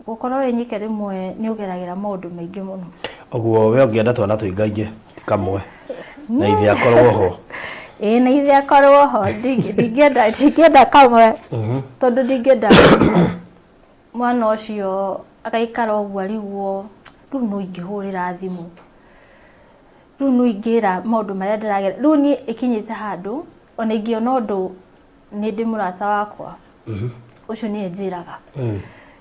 [SPEAKER 2] gukorwo enyike rimwe ni ugeragira maundu maingi muno
[SPEAKER 1] oguo we ungienda twana tuingainge kamwe na ithe akorwo ho
[SPEAKER 2] na ithe akorwo ho ndingenda kamwe tondu ndingenda mwana ucio agaikara uguo ariguo riu no ingihurira thimu riu no ingira maundu maria ndiragera riu ni ikinyite handu ona ingiona undu ni ndi murata wakwa ucio ni enjiraga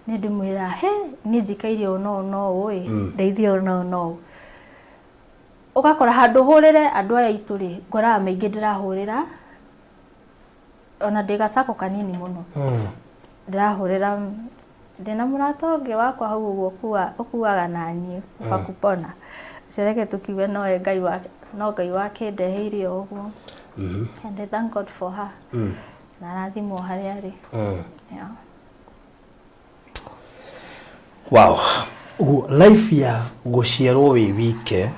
[SPEAKER 2] ni ndimwira he ni njikaire no oi ndeithia no ugakora handu hurire andu aya ituri ngora maingi ndirahurira ona ndigacako kanini muno ndirahurira ndina murata ungi wakwa hau uguo ukuaga nani bakupona cereke tukiwe no Ngai wake ndeheire uguo and I thank God for her na rathimo hari ari yeah.
[SPEAKER 1] Wow. Ugu life ya guciarwo wi wike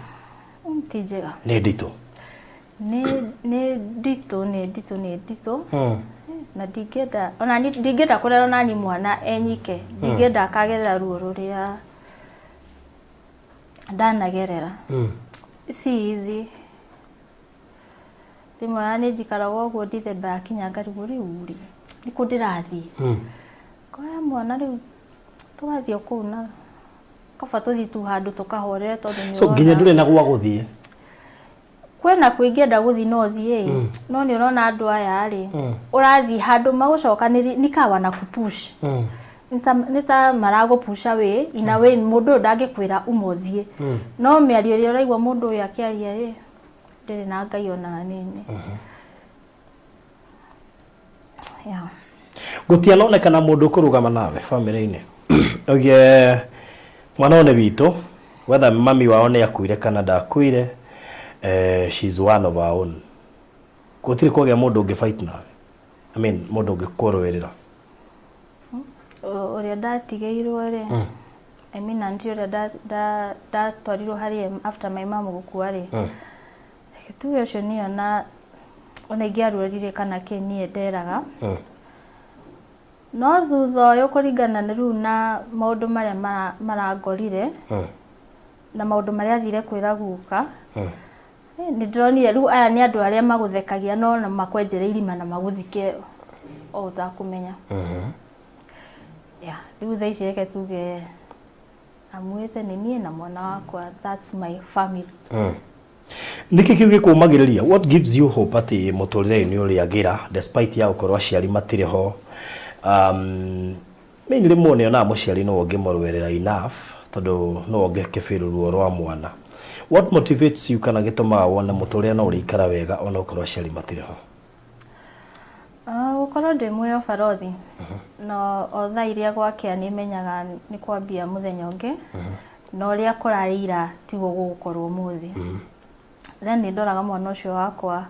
[SPEAKER 2] tijega
[SPEAKER 1] ni ndito
[SPEAKER 2] ni ndito na ndingenda kurera nani mwana enyike ndingenda akagerera ruo ruria ndanagerera si easy rimwe ni njikaraga uguo ndithemba yakinya ngarigwo riu ri niku ndirathi koya mwana riu tugathie kuu na kaba tuthi tu handu tukahorere tondu ni
[SPEAKER 1] so nginya ndure na gwa guthie
[SPEAKER 2] kwena kwingenda guthi no thie no ni urona andu aya ari urathi handu magucokaniri nikawa na kupush nita marago pusha we ina we mundu ndangikwira umothie no miario ria uraigwa mundu uyu akiaria ri ndiri na Ngai ona nini yeah
[SPEAKER 1] gutianonekana mundu kurugama nawe family-ini ogie mwana one witu whether mami wao ni akuire kana ndakuire she's one of our own gutiri kugia mundu ungifight nawe I mean mundu ungikurwerera
[SPEAKER 2] uria ndatigeirwo ri I mean anti uria ndatwarirwo hari after my mom gukua ri tuge ucio niona ona ingiarurire kana kenie nderaga no thutha uyu kuringana na riu na maundu maria marangorire na maundu maria athire kwira guka ni ndronire riu aya ni andu aria maguthekagia no na makwenjere irima na maguthike o ta kumenya yeah riu thaici reke tuge amwete ni nie na mwana wakwa that's my family
[SPEAKER 1] niki kiuge kumagiriria what gives you hope ati muturire ni uri agira despite ya ukorwa ciari matire ho mainly mone ona muciari no ngimorwerera enough tondu no ngekefero ruo rwa mwana what motivates you kana gituma wona muturire no uri ikara wega ona ukorwa ciari matire ho
[SPEAKER 2] ukorwo ndi mwe obarothi no otha iria gwake ni menyaga ni kwambia muthenya ungi no uria kurarira tigo gukorwo muthi then ni ndoraga mwana ucio wakwa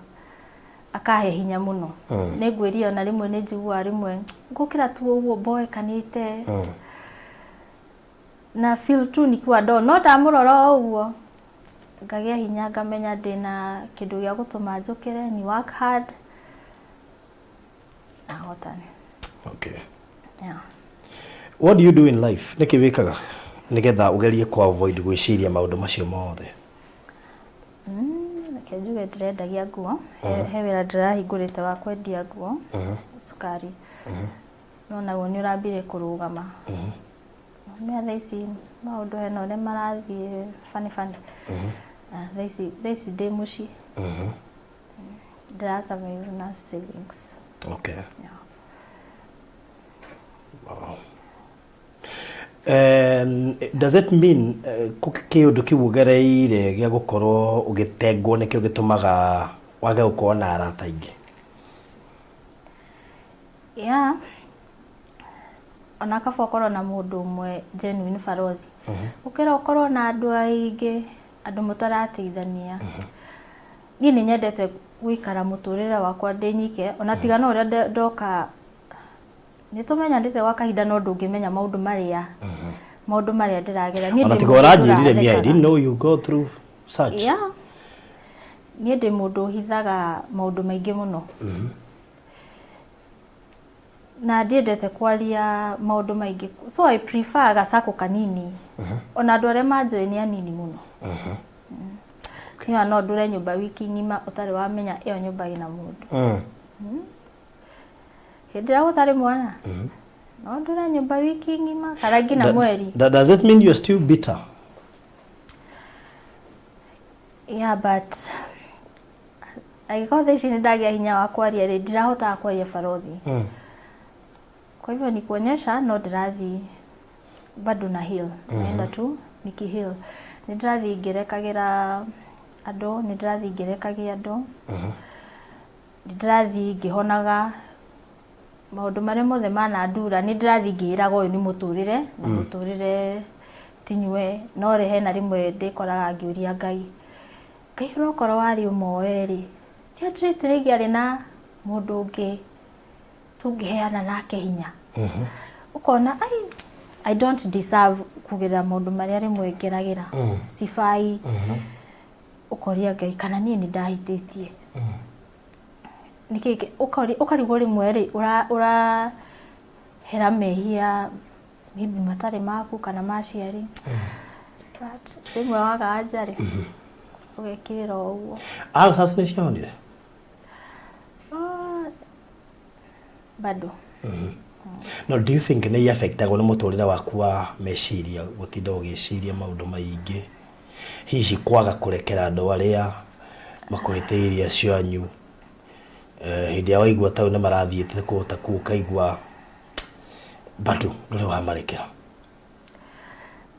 [SPEAKER 2] akahe hinya muno ni ngwiria ona rimwe ni njigua rimwe ngukira tu uguo boy kanite na feel tu ni kwa do no ndamurora uguo ngagia hinya ngamenya ndina kindu gia gutuma njukire ni work hard ahotane
[SPEAKER 1] okay
[SPEAKER 2] yeah
[SPEAKER 1] what do you do in life niki wikaga nigetha ugerie kwa avoid gwiciria maundu macio mothe
[SPEAKER 2] njuge ndirendagia nguo he wira ndirahingurite wa kwendia nguo sukari no naguo ni urambire kurugama no thaici maundu hena uria marathie fani thaici ndi muci ndirasurvive na savings
[SPEAKER 1] okay
[SPEAKER 2] yeah.
[SPEAKER 1] Wow. Does it mean kiundu kiu gereire gia gukorwo ugitengwo nikio gitumaga wage gukorwo na arata ingi
[SPEAKER 2] yeah ona kaba ukorwo na mundu umwe genuine barothi ukira ukorwo na andu aingi andũ mũtarateithania. Niĩ nĩ nyendete gũikara mũtũrĩre wakwa ndĩ nyike, ona tigana ũrĩa ndoka nĩ tũmenyanĩte gwa kahinda no ndũngĩmenya maũndũ marĩa ndĩragera.
[SPEAKER 1] Ona tiga ũranjĩrire me, I didn't know you go through such.
[SPEAKER 2] Yeah. Niĩ ndĩ mũndũ ũhithaga maũndũ maingĩ mũno. Na ndiendete kwaria maũndũ maingĩ. So I prefer gacako kanini. Ona andũ arĩa manjũĩ nĩ anini mũno. Niĩ no ndũre nyũmba wiki ng'ima ũtarĩ wamenya ĩyo nyũmba ĩna mũndũ. Hĩndĩ ĩrĩa gũtarĩ mwana. No ndũre nyũmba wiki ng'ima kana nginya mweri.
[SPEAKER 1] Does it mean you're still bitter?
[SPEAKER 2] Yeah, but agĩkorwo ici nĩ ndagĩa hinya wa kwaria rĩ, ndirahotaga kwaria barothi. Kwa hivyo ni kuonyesha no ndĩrathiĩ bado na heal. Naenda tu niki heal. Nĩ ndĩrathiĩ ngĩrekagĩra andũ, nĩ ndĩrathiĩ ngĩrekagia andũ. Nĩ ndĩrathiĩ ngĩhonaga maũndũ marĩa mothe manandura, nĩ ndĩrathiĩ ngĩĩraga ũyũ nĩ mũtũrĩre, na mũtũrĩre tinyue, no rĩ hena rĩmwe ndĩkoraga ngĩũria Ngai. Ngai ũnokorwo warĩ ũmoe rĩ, si at least rĩngĩ arĩ na mũndũ ũngĩ tũngĩheana nake hinya. Ũkona I don't deserve kugerera maũndũ marĩa rĩmwe ngeragĩra. Sifai. Ũkoria Ngai kana niĩ nĩ ndahĩtĩtie. Nĩkĩ ũkarigwo rĩmwe rĩ ũrahera mehia maybe matarĩ maku kana maciari. But rĩmwe waga anja rĩ ũgekĩrĩra ũguo.
[SPEAKER 1] Ulcers nĩ ciahonire?
[SPEAKER 2] Bado.
[SPEAKER 1] No, do you think nĩ affectagwo nĩ mũtũrĩre waku wa meciria gũtinda ũgĩciria maũndũ maingĩ, hihi kwaga kũrekera andũ arĩa makũhĩtĩirie cianyu, hĩndĩ ya waigua taũ nĩ marathiĩte kũũta kũu kaigua bado ndũrĩ wamarekera?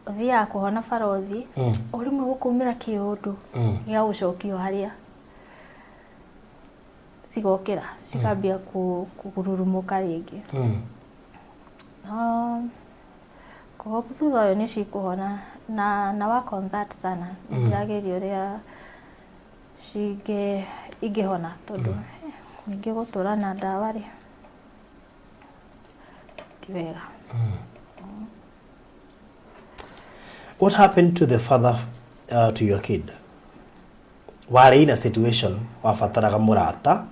[SPEAKER 2] Ũthiaga kũhona barothi, ũrimwe gũkũmĩra kĩũndũ gĩa gũcokio harĩa cigokĩra cikambia kũgururumũka rĩngĩ. Kũhopu thutha ũyũ nĩ cikũhona na work on that sana. Ndĩrageria ũrĩa ingĩhona tondũ ningĩ gũtũra na ndawa rĩ ti wega.
[SPEAKER 1] What happened to the father to your kid? Warĩ in a situation wabataraga mũrata,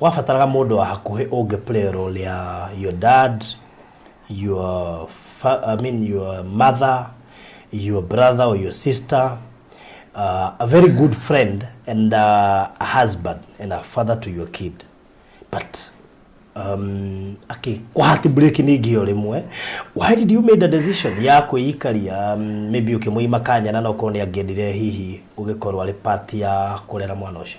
[SPEAKER 1] wabataraga mũndũ wa hakuhĩ ũngĩ play role ya your dad, your mother, your brother or your sister, a very good friend and a husband and a father to your kid. But kwa heart breaking igio rimwe, why did you make the decision ya kwĩikaria maybe ukimwima kanya na no kone angĩendire hihi ũgĩkorwo arĩ part ya kũrera mwana ũcio?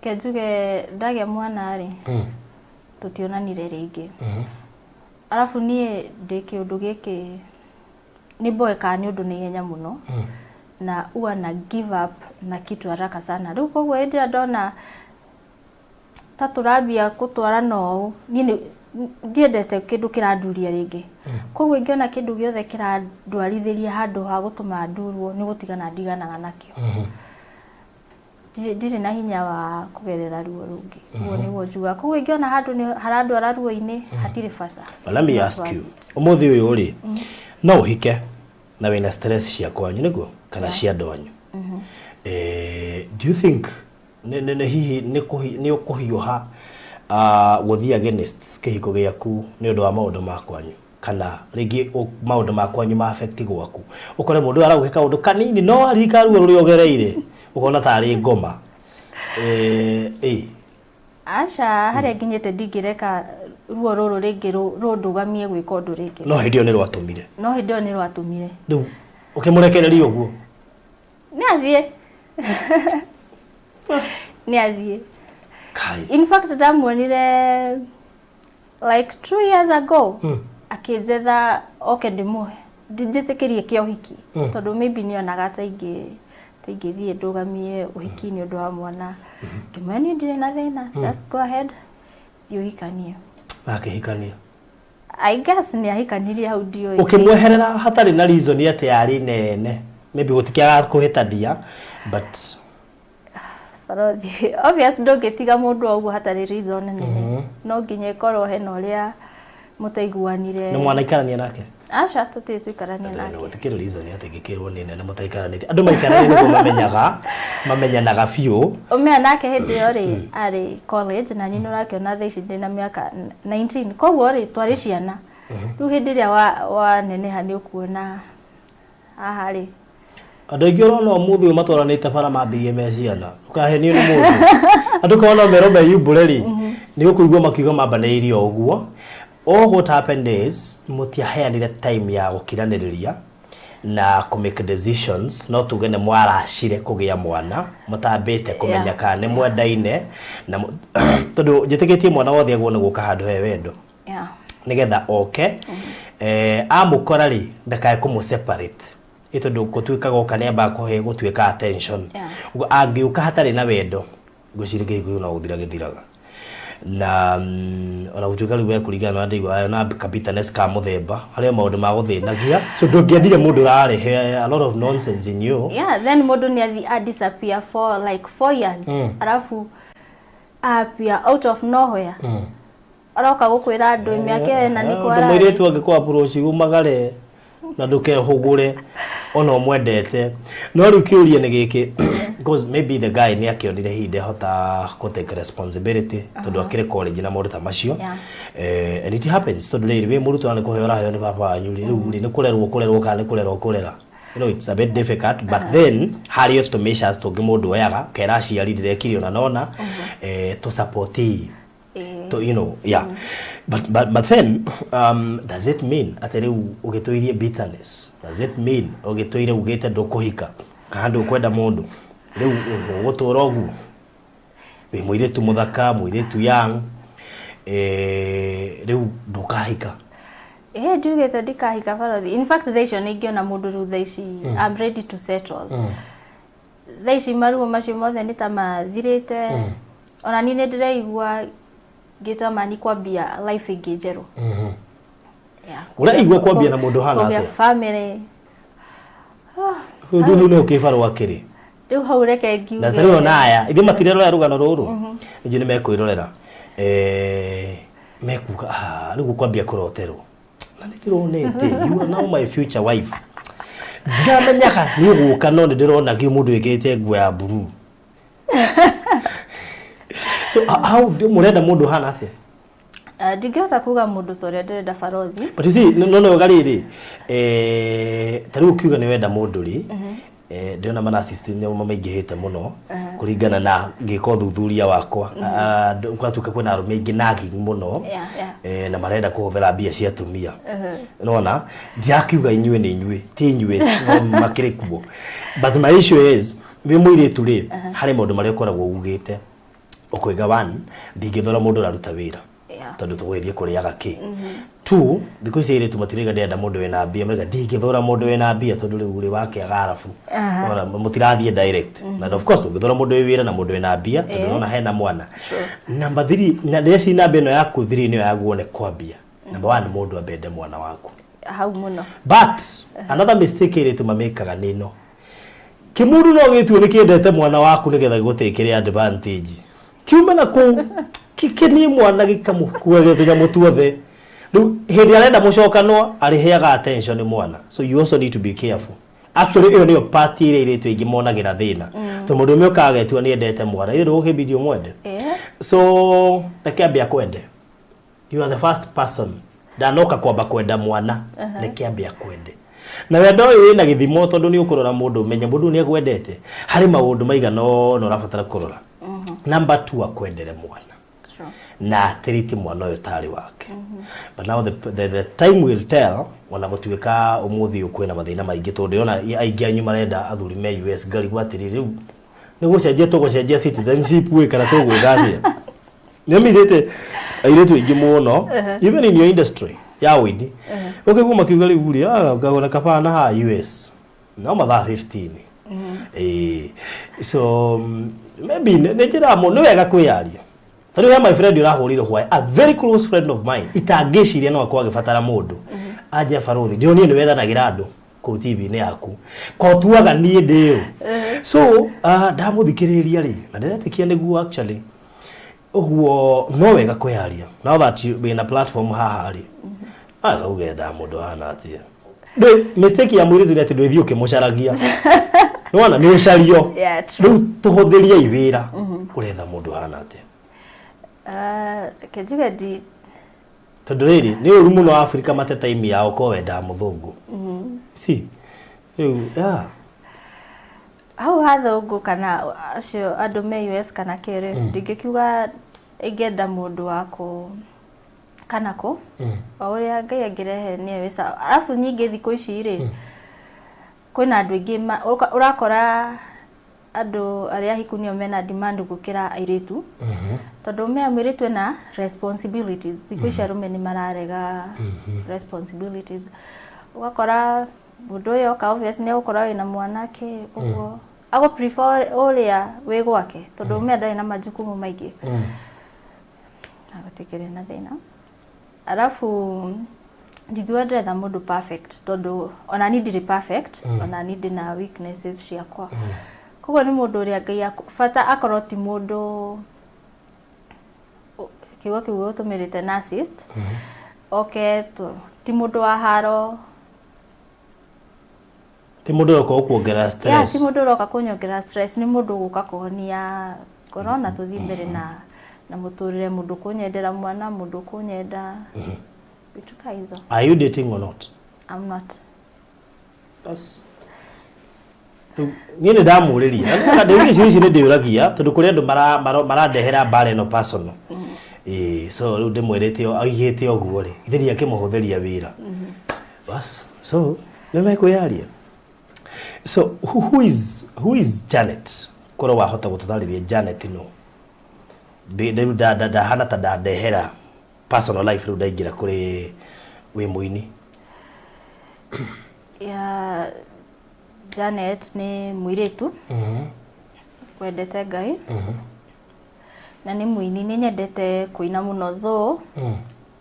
[SPEAKER 2] Kenjuge ndagĩa mwana rĩ tũtionanire rĩngĩ. Arafu niĩ ndĩ kĩũndũ gĩkĩ nĩ mboeka nĩ ũndũ nĩ ihenya mũno na huwa na give up na kitu haraka sana. Rĩu koguo hĩndĩ ĩrĩa ndona ta tũrambia gũtwarana ũũ, niĩ ndiendete kĩndũ kĩranduria rĩngĩ. Koguo ingĩona kĩndũ gĩothe kĩrandwarithĩria handũ ha gũtũma ndurwo nĩ gũtigana ndiganaga nakĩo. Ndirĩ na hinya wa kũgerera ruo rũngĩ. Ũguo nĩguo njugaga. Koguo ingĩona handũ harandwara ruo-inĩ hatirĩ bata.
[SPEAKER 1] Let me ask you, ũmũthĩ ũyũ rĩ no ũhike na wĩna stress cia kwanyu nĩguo kana cia andũ anyu? Do you think hihi nĩ ũkũhiũha gũthiĩ against kĩhiko gĩaku nĩ ũndũ wa maũndũ ma kwanyu, kana rĩngĩ maũndũ ma kwanyu ma affect gwaku? Ũkore mũndũ aragwĩka kaũndũ kanini no arika ruo rũrĩa ũgereire ũkona tarĩ ngoma.
[SPEAKER 2] Aca harĩa nginyĩte ndingĩreka ruo rũrũ rĩngĩ rũndũgamie gwĩka ũndũ rĩngĩ.
[SPEAKER 1] No hĩndĩ ĩyo nĩ rwatũmire? No
[SPEAKER 2] hĩndĩ ĩyo nĩ rwatũmire.
[SPEAKER 1] Rĩu ũkĩmũrekereria ũguo?
[SPEAKER 2] Nĩ athiĩ. Nĩ athiĩ. In fact ndamuonire like 2 years ago akĩnjetha oke ndĩmũhe njĩtĩkĩrie kĩa ũhiki tondũ maybe nĩonaga ta ingĩthiĩ ndũgamie ũhiki nĩ ũndũ wa mwana. Ngĩmwĩra niĩ ndirĩ na thĩna, just go ahead thiĩ ũhikanie.
[SPEAKER 1] Na akĩhikania?
[SPEAKER 2] I guess ni ahikanirie hau ndio
[SPEAKER 1] ukimweherera hatari na reason yate yari nene maybe gutikiaga kuhitadia but
[SPEAKER 2] Barothi obvious ndungitiga mundu oguo hatari reason nene no nginya ikorwo hena uria mutaiguanire
[SPEAKER 1] ni mwana ikarania nake
[SPEAKER 2] acha tutiikarania nake
[SPEAKER 1] no tikira reason yate gikirwo ni nene mutaikaranitie andu maikarania ni mamenyaga biu
[SPEAKER 2] umea nake hindi ori ari college na nini urakiona thaici ndina miaka 19 koguo ri twari ciana riu hindi ria wa nene hani ukuona aha ri
[SPEAKER 1] andu aingi urona umuthi matwaranite bara mambirie meciana ukahenio ni mundu andu kona merombe yubuleli ni ukuigua makiuga mambaneirio uguo. All what happened is mutiaheanire time ya gukiraniriria na ku make decisions no tugene mwarashire kugia mwana mutambite kumenya kana ni mwendaine na tondu njitikitie mwana wothe agwo ni guka handu he wendo nigetha amukora ri ndakae kumu separate ito nduko twikaga ukaniamba kuhe gutwika attention angiuka hatari na wendo gucirige iguo na uthira githiraga na ona gutwika riwe kurigana na ndigwa na capitanness ka muthemba haria maundu ma guthinagia so ndungiendire mundu rarehe a lot of nonsense in you
[SPEAKER 2] then mundu ni disappear for like 4 years alafu appear out of nowhere aroka gukwira andu miake na ni kwara
[SPEAKER 1] mwire tu angikwa approach umagare na ndukehugure ona omwendete no riu kiuria ni giki because maybe the guy ni akionire hinde hota ko take responsibility tondu akire college na moruta macio and it happens tondu we muruto na kuhora hayo ni baba anyu riu ni kurerwo kana ni kurera it's a bit difficult but then hari to measures to gimundu oyaga kera ciari ndirekirio na nona to support to but then does it mean atari ugitoirie bitterness? Does it mean ugitoire ugite ndukuhika kandi ukwenda mundu riu gutura ogu we muire tu muthaka muire tu young riu ndukahika
[SPEAKER 2] ndugite ndikahika Barothi. In fact thaicio ningiona mundu riu thaici I'm ready to settle thaici maruo macio mothe ni ta mathirite ona ni ndireigua gitamani kwambia life ingi njeru
[SPEAKER 1] uraigua kwambia na mundu hana
[SPEAKER 2] ate family
[SPEAKER 1] ndu ne ukifarwa kiri
[SPEAKER 2] riu hau reke ngiuge
[SPEAKER 1] na tari ona aya ithi matirerora rugano ruru inju ni mekwirorera mekuga riu kwambia kuroterwo na ndironete you are now my future wife ndamenyaga ni uguka no ndirona gi mundu igite nguo ya blue so how do murenda mundu hana ate
[SPEAKER 2] ndingehota kuga mundu toria ndirenda Barothi
[SPEAKER 1] but you see no gariri tari ukiuga ni wenda mundu ri ndiona mana assistant ni mamaingihite muno kuringana na ngiko thuthuria wakwa ukatuka kwena arume ingi nagi muno na marenda kuhuthira mbia cia tumia unaona ndiakiuga inyue ni inyue ti inyue makire kubo but my issue is we muire turi hari maundu maria ukoragwo ugite ukwiga one ndingithora mundu raruta wira tondu tugwithie kuriaga ki two thikũ ici ire tumatiriga ndenda mundu wena mbia mega ndingithora mundu wena mbia tondu riu uri wake agarafu ona mutirathie direct na of course ungithora mundu wira na mundu wena mbia tondu nona hena mwana number 3 na ndeci namba ino yaku 3 niyo yaguone kwambia number 1 mundu abende mwana waku
[SPEAKER 2] hau muno
[SPEAKER 1] but another mistake ire tumamekaga nino kimundu no gitue nikiendete mwana waku nigetha gutekere advantage kiuma na ku kikeni mwana gikamukuagethiga mutuothe riu hindi arenda mucokano ariheaga attention mwana so you also need to be careful actually iyo niyo party ire twingi monagira thina to mundu umwe ukagetua ni endete mwana ire ukibidio mwende so nekiambia kwende you are the first person ndanoka kwamba kwenda mwana nekiambia kwende na wendo uyu wina githimo tondu ni ukurora mundu umenye mundu ni agwendete hari maundu maigana no rabatara kurora number 2 akwendere mwana na treat mwana uyu tari wake but now the time will tell wana gutuika umuthi ukwena mathina maingi tondu ona aingi anyu marenda athuri me US gari gwatiri riu ni gucenjia tugucenjia citizenship we kana tugwithathia nyamirite airetu ingi muno even in your industry ya widi ukiguma makiuga riu ri ngagona kabana ha US no mathaa 15 so maybe nejira mo no wega kwiaria Tari ya my friend urahurire hwae, a very close friend of mine, itangĩciria no akwa gibatara mũndũ. Aje Baruthi, ndio niĩ nĩwethanagira andũ ku TV-inĩ yaku. Ko tuaga niĩ ndĩyo. So, ndamuthikĩrĩria rĩ, na ndĩretĩkia nĩguo actually. Ũguo no wega kwĩyaria. Now that you be in a platform haha rĩ. Ugenda mũndũ hana atia. Ndĩ mistake ya mũirĩtu nĩ atĩ ndũĩthiĩ ũkĩmũcaragia. Nĩwona nĩ ũcario. Rĩu tũhũthĩrie iwĩra. Ũretha mũndũ hana atia.
[SPEAKER 2] Kejuga di
[SPEAKER 1] tondu riri ni uru muno Afrika mateta imi yao ko wenda muthungu si
[SPEAKER 2] au hathungu kana acio andu me US kana kere ndingikiuga ingenda mundu wako kana ko uria Ngai angirehe ni wesa alafu nyingi thiko ici ri kwina andu ingi urakora andu aria hikunio mena demand gukira airitu tondu me amiritu na responsibilities because arume ni mararega responsibilities wakora mundu yo ka obvious ni ukora wina mwanake ugo ago prefer oria we gwake tondu me ndari na majukumu maingi agotekere na thina alafu ndigwa ndetha mundu perfect tondu ona nindire perfect ona nindi na weaknesses ciakwa koguo ni mundu uria Ngai fata akorwo ti mundu kiugo kiugo tumirite narcissist okay ti mundu wa haro
[SPEAKER 1] ti mundu uko kuongera stress
[SPEAKER 2] ti mundu uroka kunyongera stress ni mundu guka kuhonia corona tuthi mbere na muturire mundu kunyendera mwana mundu kunyenda bitu kaizo.
[SPEAKER 1] Are you dating or not?
[SPEAKER 2] I'm not.
[SPEAKER 1] Bas ni ndamuriria na ndio ici ni ndiuragia tondu kuri andu marandehera bare no personal so riu ndimwirite aigite oguo ri ithiri akimuhuthiria wira bas so nimekuyaria so who is Janet koro wahota gututhariria Janet no da hana ta ndehera personal life riu ndaingira kuri wi muini
[SPEAKER 2] ya Janet ni mwiritu kwendete Ngai na ni muini ni nyendete kuina muno tho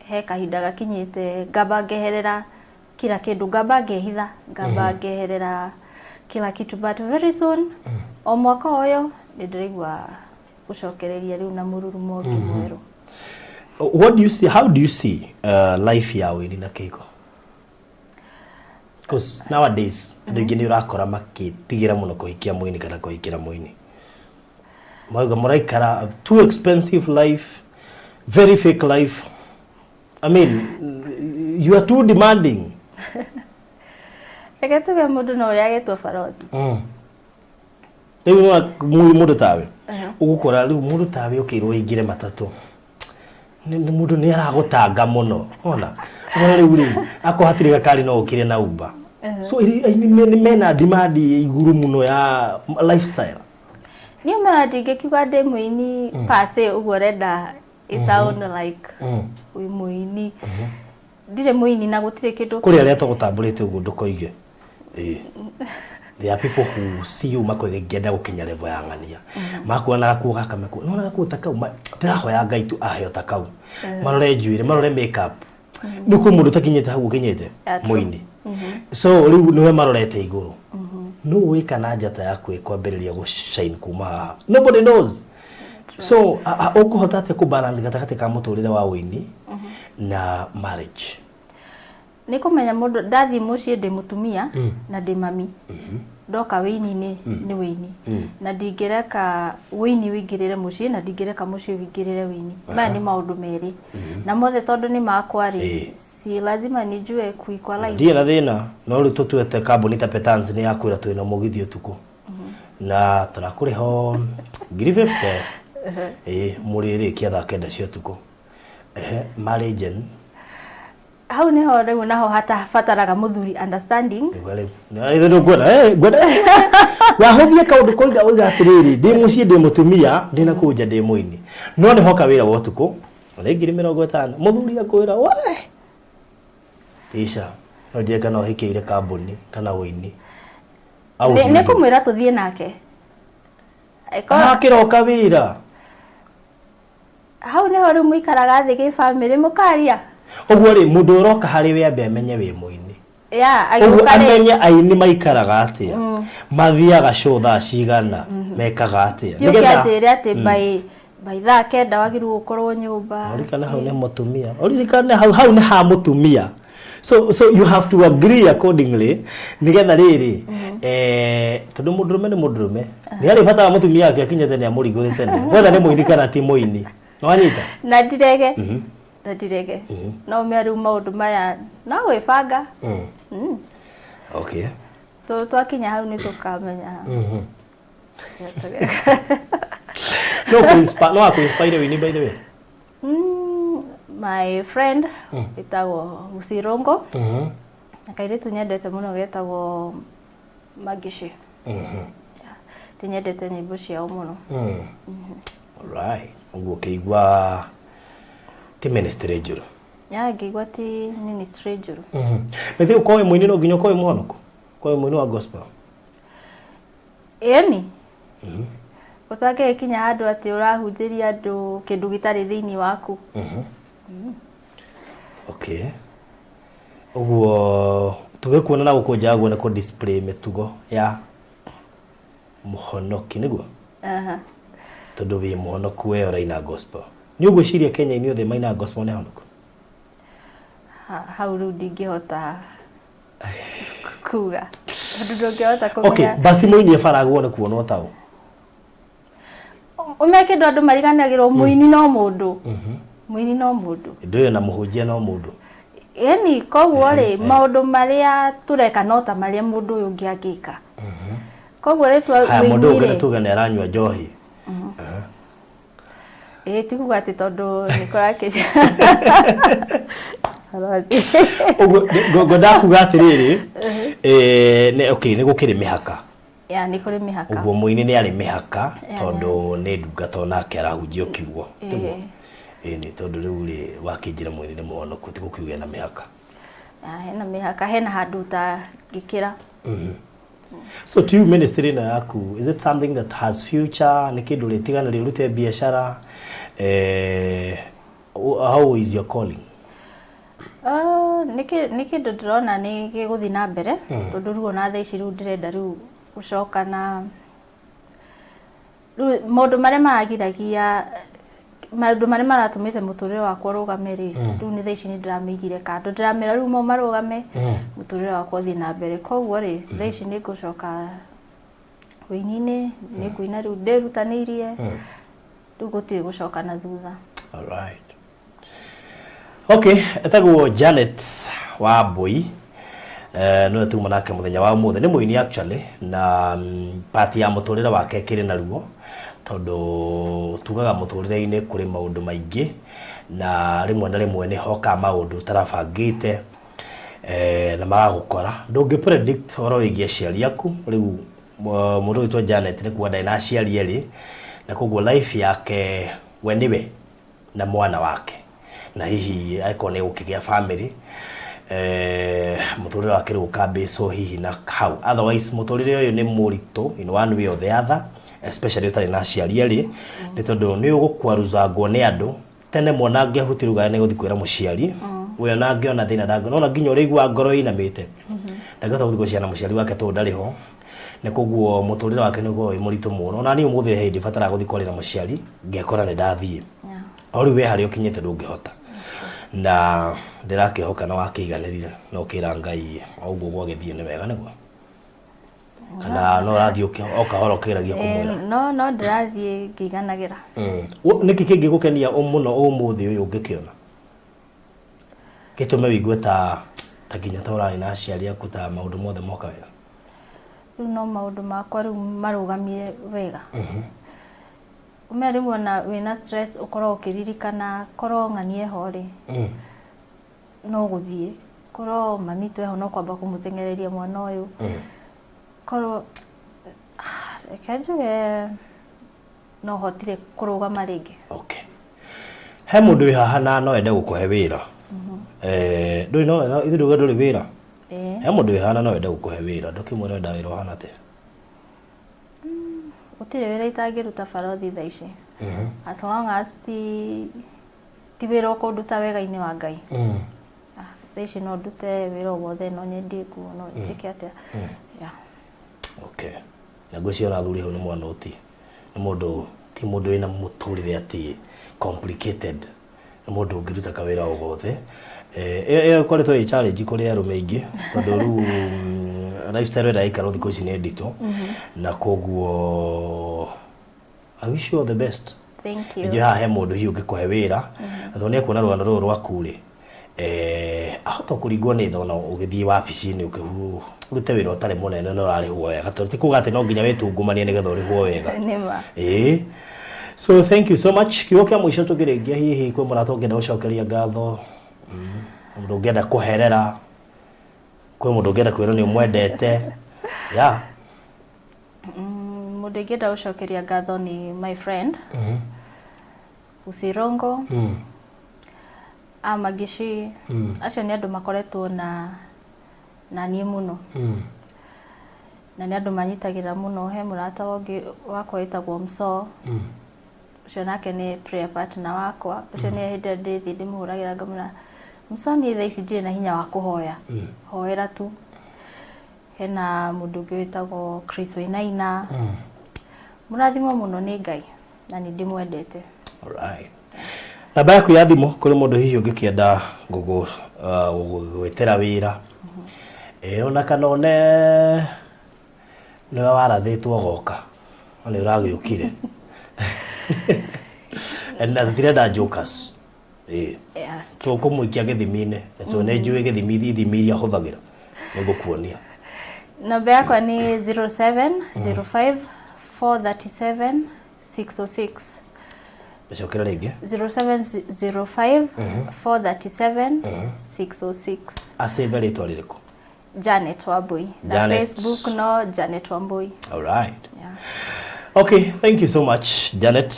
[SPEAKER 2] he kahinda gakinyite ngamba ngeherera kila kindu ngamba ngehitha ngamba ngeherera kila kitu but very soon o mwaka uyu ni ndirigwa gucokereria riu na mururumo ngi mweru.
[SPEAKER 1] What do you see, how do you see life ya wini na Keiko? Because nowadays andu ingi ni urakora makitigira muno kuhikia muini kana kuhikira muini mauga muraikara too expensive life, very fake life. I mean you are too demanding.
[SPEAKER 2] Egetuge mundu no uria getwo Barodi
[SPEAKER 1] Riu mundu tawe ugukora riu mundu tawe ukirwo ingire matatu ni mundu ni aragutanga muno ona riu ri akohatire gakari no ukire na Uber so ni mena demand iguru muno ya lifestyle
[SPEAKER 2] ni mena kiuga de muini pase ugo renda it sound like we muini dire muini na gutire kindu
[SPEAKER 1] kuri aria tugutambulite ugo ndukoige there are people who see you makoigenda gukinya level ya ngania makuona kuoga kameko nona kutakau ndirahoya Ngai tu aheo takau marore njuire marore makeup nuko mundu takinyete hau kinyete muini so riu niwe marorete iguru no wika na njata yaku ikwambiriria gu shine kuma nobody knows so ukuhota ate ku balance gatakate ka muturire wa wini na marriage
[SPEAKER 2] nikumenya mundu ndathi mucie ndi mutumia na ndi mami ndoka wini ni wini na ndingireka wini wingirire mucie na ndingireka mucie wingirire wini ba ni maundu meri na mothe tondu ni makwa ri si lazima nijue kuequalize
[SPEAKER 1] ndiye na thina no ri tutuete carbon ta petans ni yakwira twina mugithio tuku na turakuriho 50 muriri kiatha kenda cio tuku marriage
[SPEAKER 2] hau ni ho riu naho hata fataraga muthuri understanding
[SPEAKER 1] na ithu ngwenda ngwenda wahothia kaundu koiga oiga atiriri ndi mucie ndi mutumia ndi na kunja ndi muini no ni hoka wira wa tuku na 50 muthuri akwira we tisha no jeka no hikeire kambuni kana wini
[SPEAKER 2] au ni kumwira tuthie nake
[SPEAKER 1] akiroka wira
[SPEAKER 2] hau nä ho rä u må ikaraga thä gä bamä rä må karia
[SPEAKER 1] å guo rä må ndå å roka harä we ambe amenye wä må ini
[SPEAKER 2] å
[SPEAKER 1] guo amenye aini maikaraga atä a mathiaga show thaa cigana mekaga atä a
[SPEAKER 2] kä anjä re atä by thaa kenda wagirwo gå korwo nyå mba
[SPEAKER 1] oririkane hau nä mutumia oririkane hau nä ha mutumia so you have to agree accordingly nigetha riri tondu mundurume ni mundurume ni ari bata mutumia yake akinyete ni amurigure tene wetha ni muini kana ti muini no anyita
[SPEAKER 2] na ndirege no me riu maundu maya no gwibanga
[SPEAKER 1] okay
[SPEAKER 2] twakinya hau ni tukamenya
[SPEAKER 1] no inspire wini by the way
[SPEAKER 2] my friend itagwo Musirongo akairitu nyendete muno getagwo Magishi tinyendete nyimbo ciao muno
[SPEAKER 1] alright uguo keigwa ti ministry njuru
[SPEAKER 2] ngeigwa ti ministry njuru
[SPEAKER 1] methi ukoe muini no nginya ukoe muhonoku koe muini wa gospel
[SPEAKER 2] eni utake kinya handu ati urahunjiria andu kindu gitari thiini waku
[SPEAKER 1] okay uguo tugikuona na gukunjagwo ni ku display mitugo ya muhonoki niguo tondu wi muhonoku we uraina gospel ni ugwiciria Kenya ini othe maina gospel ni honoku
[SPEAKER 2] hau riu ndingihota kuga tondu ndungihota kumenya
[SPEAKER 1] okay basi muini faragwo ni kuonwo tao
[SPEAKER 2] umeke ndo andu mariganagirwo muini no mundu muini no mundu
[SPEAKER 1] ndio na muhunjia no mundu
[SPEAKER 2] yani koguo ri maundu maria tureka no ta maria mundu uyu ngi angika koguo ri twa
[SPEAKER 1] mundu ungi tuge ni aranywa njohi
[SPEAKER 2] tikuga ati tondu nikorake
[SPEAKER 1] goda kuga atiriri ne okay ni gukiri mihaka
[SPEAKER 2] ya ni kuri mihaka
[SPEAKER 1] uguo muini ni ari mihaka tondu ni ndungata onake arahunjio kiugo tiguo ni tondu riu ri wakinjira muini ni muhonoku ti gukiuga na mihaka
[SPEAKER 2] hena mihaka hena handu ta gikira
[SPEAKER 1] so to you ministry na yaku is it something that has future ni kindu ritigana rirute biashara how is your calling
[SPEAKER 2] ni kindu ndirona ni giguthi na mbere tondu ruo na thaa ici riu ndirenda riu gucoka na maundu maria maragiragia maundu maria maratumite muturire wakwa rugamiri riu ni thaa ici ni ndiramigire kando ndiramira riu mo marugame muturire wakwa uthii na mbere koguo ri thaa ici ni ngucoka wini-ini ni kuina riu ndirutaniirie riu gutiri gucoka na thutha
[SPEAKER 1] alright okay etagwo Janet Wambui no tu manake muthenya wa muthe ni muini actually na party ya muturire wake kiri na ruo tondu tugaga muturire-ini kuri maundu maingi na rimwe na rimwe ni hoka maundu tarabangite na magagukora ndungi predict oro wigie ciari yaku riu mundu witwa Janet ni kuwa ndai na ciari eri na koguo life yake we niwe na mwana wake na hihi aikone gukigia family muturire wake gukambe so hihi na how otherwise muturire uyu ni murito in one way or the other especially utari na ciari eri ni tondu ni ugukwaruzangwo ni andu tene mwana ngehutiruga ni guthi kwira muciari we na ngiona thina ndango no nginya urigwa ngoro inamite ndagata guthi guciana muciari wake to ndariho ne koguo muturire wake ni go imurito muno na ni umuthi hindi fatara guthi kwira muciari ngekora ni ndathie ori we hari ukinyete ndungihota na ndirakihoka na wakiganirire no kira Ngai oguo gwagithie ni wega niguo kana no rathio okahoro kiragia kumwira
[SPEAKER 2] no ndirathie ngiganagira
[SPEAKER 1] niki kingi gukenia muno umuthi uyu ngikiona gitume wigue ta nginya ta urari na aciari aku ta maundu mothe moka wega
[SPEAKER 2] riu no maundu makwa riu marugamie wega umerimwo na wina stress ukoro ukiririkana koro ng'anie hori no guthie koro mami tweho no kwamba kumutengereria mwana uyu koro kanjuge no hotire kurugama ringi
[SPEAKER 1] okay he mundu wi haha na no ende gukuhe wira nduri no ithuruga nduri wira he mundu wi haha no ende gukuhe wira ndukimwira nda wira hana te
[SPEAKER 2] utire wira itangiruta barothi thaa ici as long as ti wĩra ũkũnduta wega-inĩ wa Ngai. Thaici no ndute wĩra o wothe no nyendie nguo no njĩke atĩa.
[SPEAKER 1] Okay. Na ngwĩciria athuri hau nĩ mwana ũti nĩ mũndũ ti mũndũ wĩna mũtũrĩre atĩ complicated nĩ mũndũ ũngĩruta kawĩra o wothe. Ĩkoretwo ĩ challenge kũrĩ arũme aingĩ tondũ rĩu lifestyle ĩrĩa ĩikara thikũ ici nĩ nditũ na koguo I wish you all the best.
[SPEAKER 2] Thank you.
[SPEAKER 1] Nĩguo haha he mũndũ hiũ ũngĩkũhe wĩra na thona nĩekuona rũgano rũrũ rwaku rĩ ahota kũringwo nĩ thona ũgĩthiĩ wabici-inĩ ũrute wĩra ũtarĩ mũnene no ũrarĩhwo wega tondũ ti kuuga atĩ no nginya wĩtungumanie nĩgetha ũrĩhwo wega. So thank you so much. Kiugo kĩa mũico tũkĩrĩkia hihi kwĩ mũrata ũngĩenda gũcokeria ngatho mũndũ ũngĩenda kũherera kwĩ mũndũ ũngĩenda kwĩrwo nĩ ũmwendete
[SPEAKER 2] mũndũ ũngĩenda gũcokeria ngatho nĩ my friend Usirongo Magishi acio nĩ andũ makoretwo na niĩ mũno na nĩ andũ manyitagĩra mũno. He mũrata ũngĩ wakwa wĩtagwo Mso ucio nake nĩ prayer partner wakwa ucio nĩ hĩndĩ ndĩthi ndĩmũhũragĩra ngamwĩra Mso niĩ thaa ici ndirĩ na hinya wa kũhoya hoera tu. Hena mũndũ ũngĩ wĩtagwo Chris Wainaina mũrathimwo mũno nĩ Ngai na nĩ ndĩmwendete.
[SPEAKER 1] Alright. Namba yaku ya thimũ kũrĩ mũndũ hihi ũngĩkĩenda gwĩtĩra wĩra ona kana one nĩwe warathĩtwo goka nĩ ũragĩũkire na tũtirenda jokers tũkũmũikia gĩthimi-inĩ nĩ njũĩ gĩthimi ithimi iria hũthagĩra nĩngũkuonia.
[SPEAKER 2] Namba yakwa nĩ 0705 437 606.
[SPEAKER 1] Cokera rĩngĩ
[SPEAKER 2] 0705 437 606.
[SPEAKER 1] Asave rĩtwa rĩrĩkũ?
[SPEAKER 2] Janet Wambui. Facebook no Janet Wambui.
[SPEAKER 1] Alright. Okay, thank you so much Janet.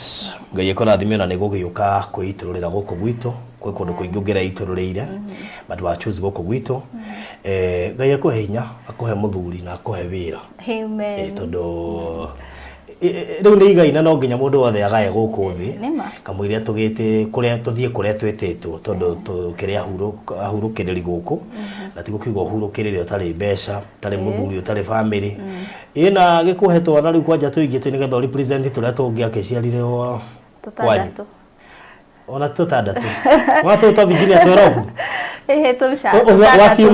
[SPEAKER 1] Ngai akũrathime na nĩgũgĩũka kwĩitũrũrĩra gũkũ gwitũ kwĩ kũndũ kũingĩ ũngĩreitũrũrĩire but wa choose gũkũ gwitũ. Ngai akũhe hinya akũhe mũthuri na akũhe wĩra.
[SPEAKER 2] Amen.
[SPEAKER 1] Tondũ rĩu nĩ igaina no nginya mũndũ wothe agaye gũkũ thĩ kamũiria tũgĩte kũrĩa tũthiĩ kũrĩa twĩtĩtwo tondũ tũkĩrĩ ahurũkĩrĩri gũkũ na ti gũkiuga ũhurũkĩrĩri ũtarĩ mbeca ũtarĩ mũthuri ũtarĩ family ĩna gĩkũhe twana rĩu kwanja tũingĩ twĩ nĩgetha represent tũrĩa tũngĩ akĩciarire
[SPEAKER 2] tũtandatũ
[SPEAKER 1] ona tũtandatũ watũta Virginia twĩrohu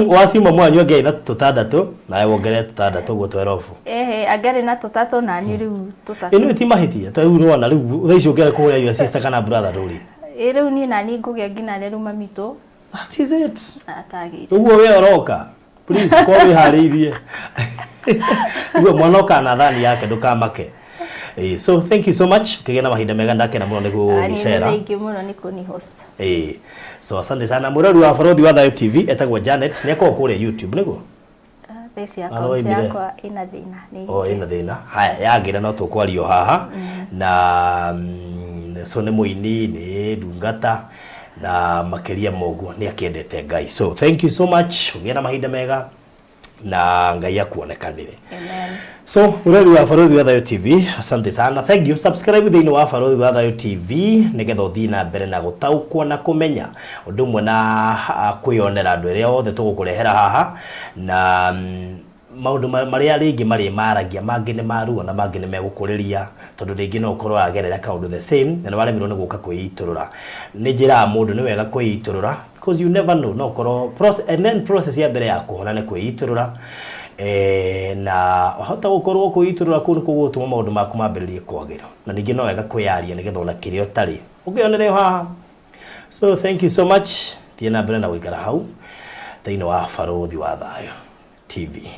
[SPEAKER 1] wasiuma mwanyu angĩ na tũtandatũ nawe wongerere tũtandatũ guo twerofu
[SPEAKER 2] angĩ na tũtatũ na niĩ rĩu tũtatũ
[SPEAKER 1] ĩno ti mahĩtia ta rĩu nĩwona rĩu thaa ici ũngĩre kũhũrĩa your sister kana brother ndũrĩ
[SPEAKER 2] rĩu niĩ na niĩ ngũgĩa nginya rĩu mamitũ.
[SPEAKER 1] That is it.
[SPEAKER 2] Atagĩire
[SPEAKER 1] ũguo we ũroka please kwa wĩharĩirie ũguo mwana oka na thani yake ndũkamake. So thank you so much. Ukigena mahinda mega ndakena muno nĩguo gĩcera.
[SPEAKER 2] Thank you muno nĩ kũni host.
[SPEAKER 1] So asante sana. Mũrori wa Barothi wa Thayo TV etagwo Janet nĩ akoragwo kũrĩa YouTube nĩguo.
[SPEAKER 2] Theci account yakwa ina thĩna.
[SPEAKER 1] Ina thĩna. Haya yagĩra no tũkwario haha na so nĩ mũini nĩ ndungata na makĩria moguo nĩ akĩendete Ngai. So thank you so much. Ukigena mahinda mega na Ngai akuonekanire.
[SPEAKER 2] Amen.
[SPEAKER 1] So, urari wa Barothi wa Thayo TV, asante sana. Thank you. Subscribe thĩinĩ wa Barothi wa Thayo TV nĩgetha ũthiĩ na mbere na gũtaũkwo na kũmenya ũndũ ũmwe na kwĩyonera andũ arĩa othe tũgũkũrehera haha na maũndũ marĩa rĩngĩ marĩ maragia mangĩ nĩ maruo na mangĩ nĩ megũkũrĩria tondũ rĩngĩ no ũkorwo agerera kaũndũ the same na waremirwo nĩ gũka kwĩitũrũra. Nĩ njĩra mũndũ nĩ wega kwĩitũrũra because you never know no ũkorwo process ya mbere ya kũhona nĩ kwĩitũrũra. Na wahota gũkorwo kwĩitũrũra kũu nĩ kũgũtũma maũndũ maku mambĩrĩrie kwagĩra na ningĩ no wega kwĩyaria nĩgetha ona kĩrĩa ũtarĩ ũkĩonereyo haha. So thank you so much. Thiĩ na mbere na gũikara hau thĩinĩ wa Barothi wa Thayo TV.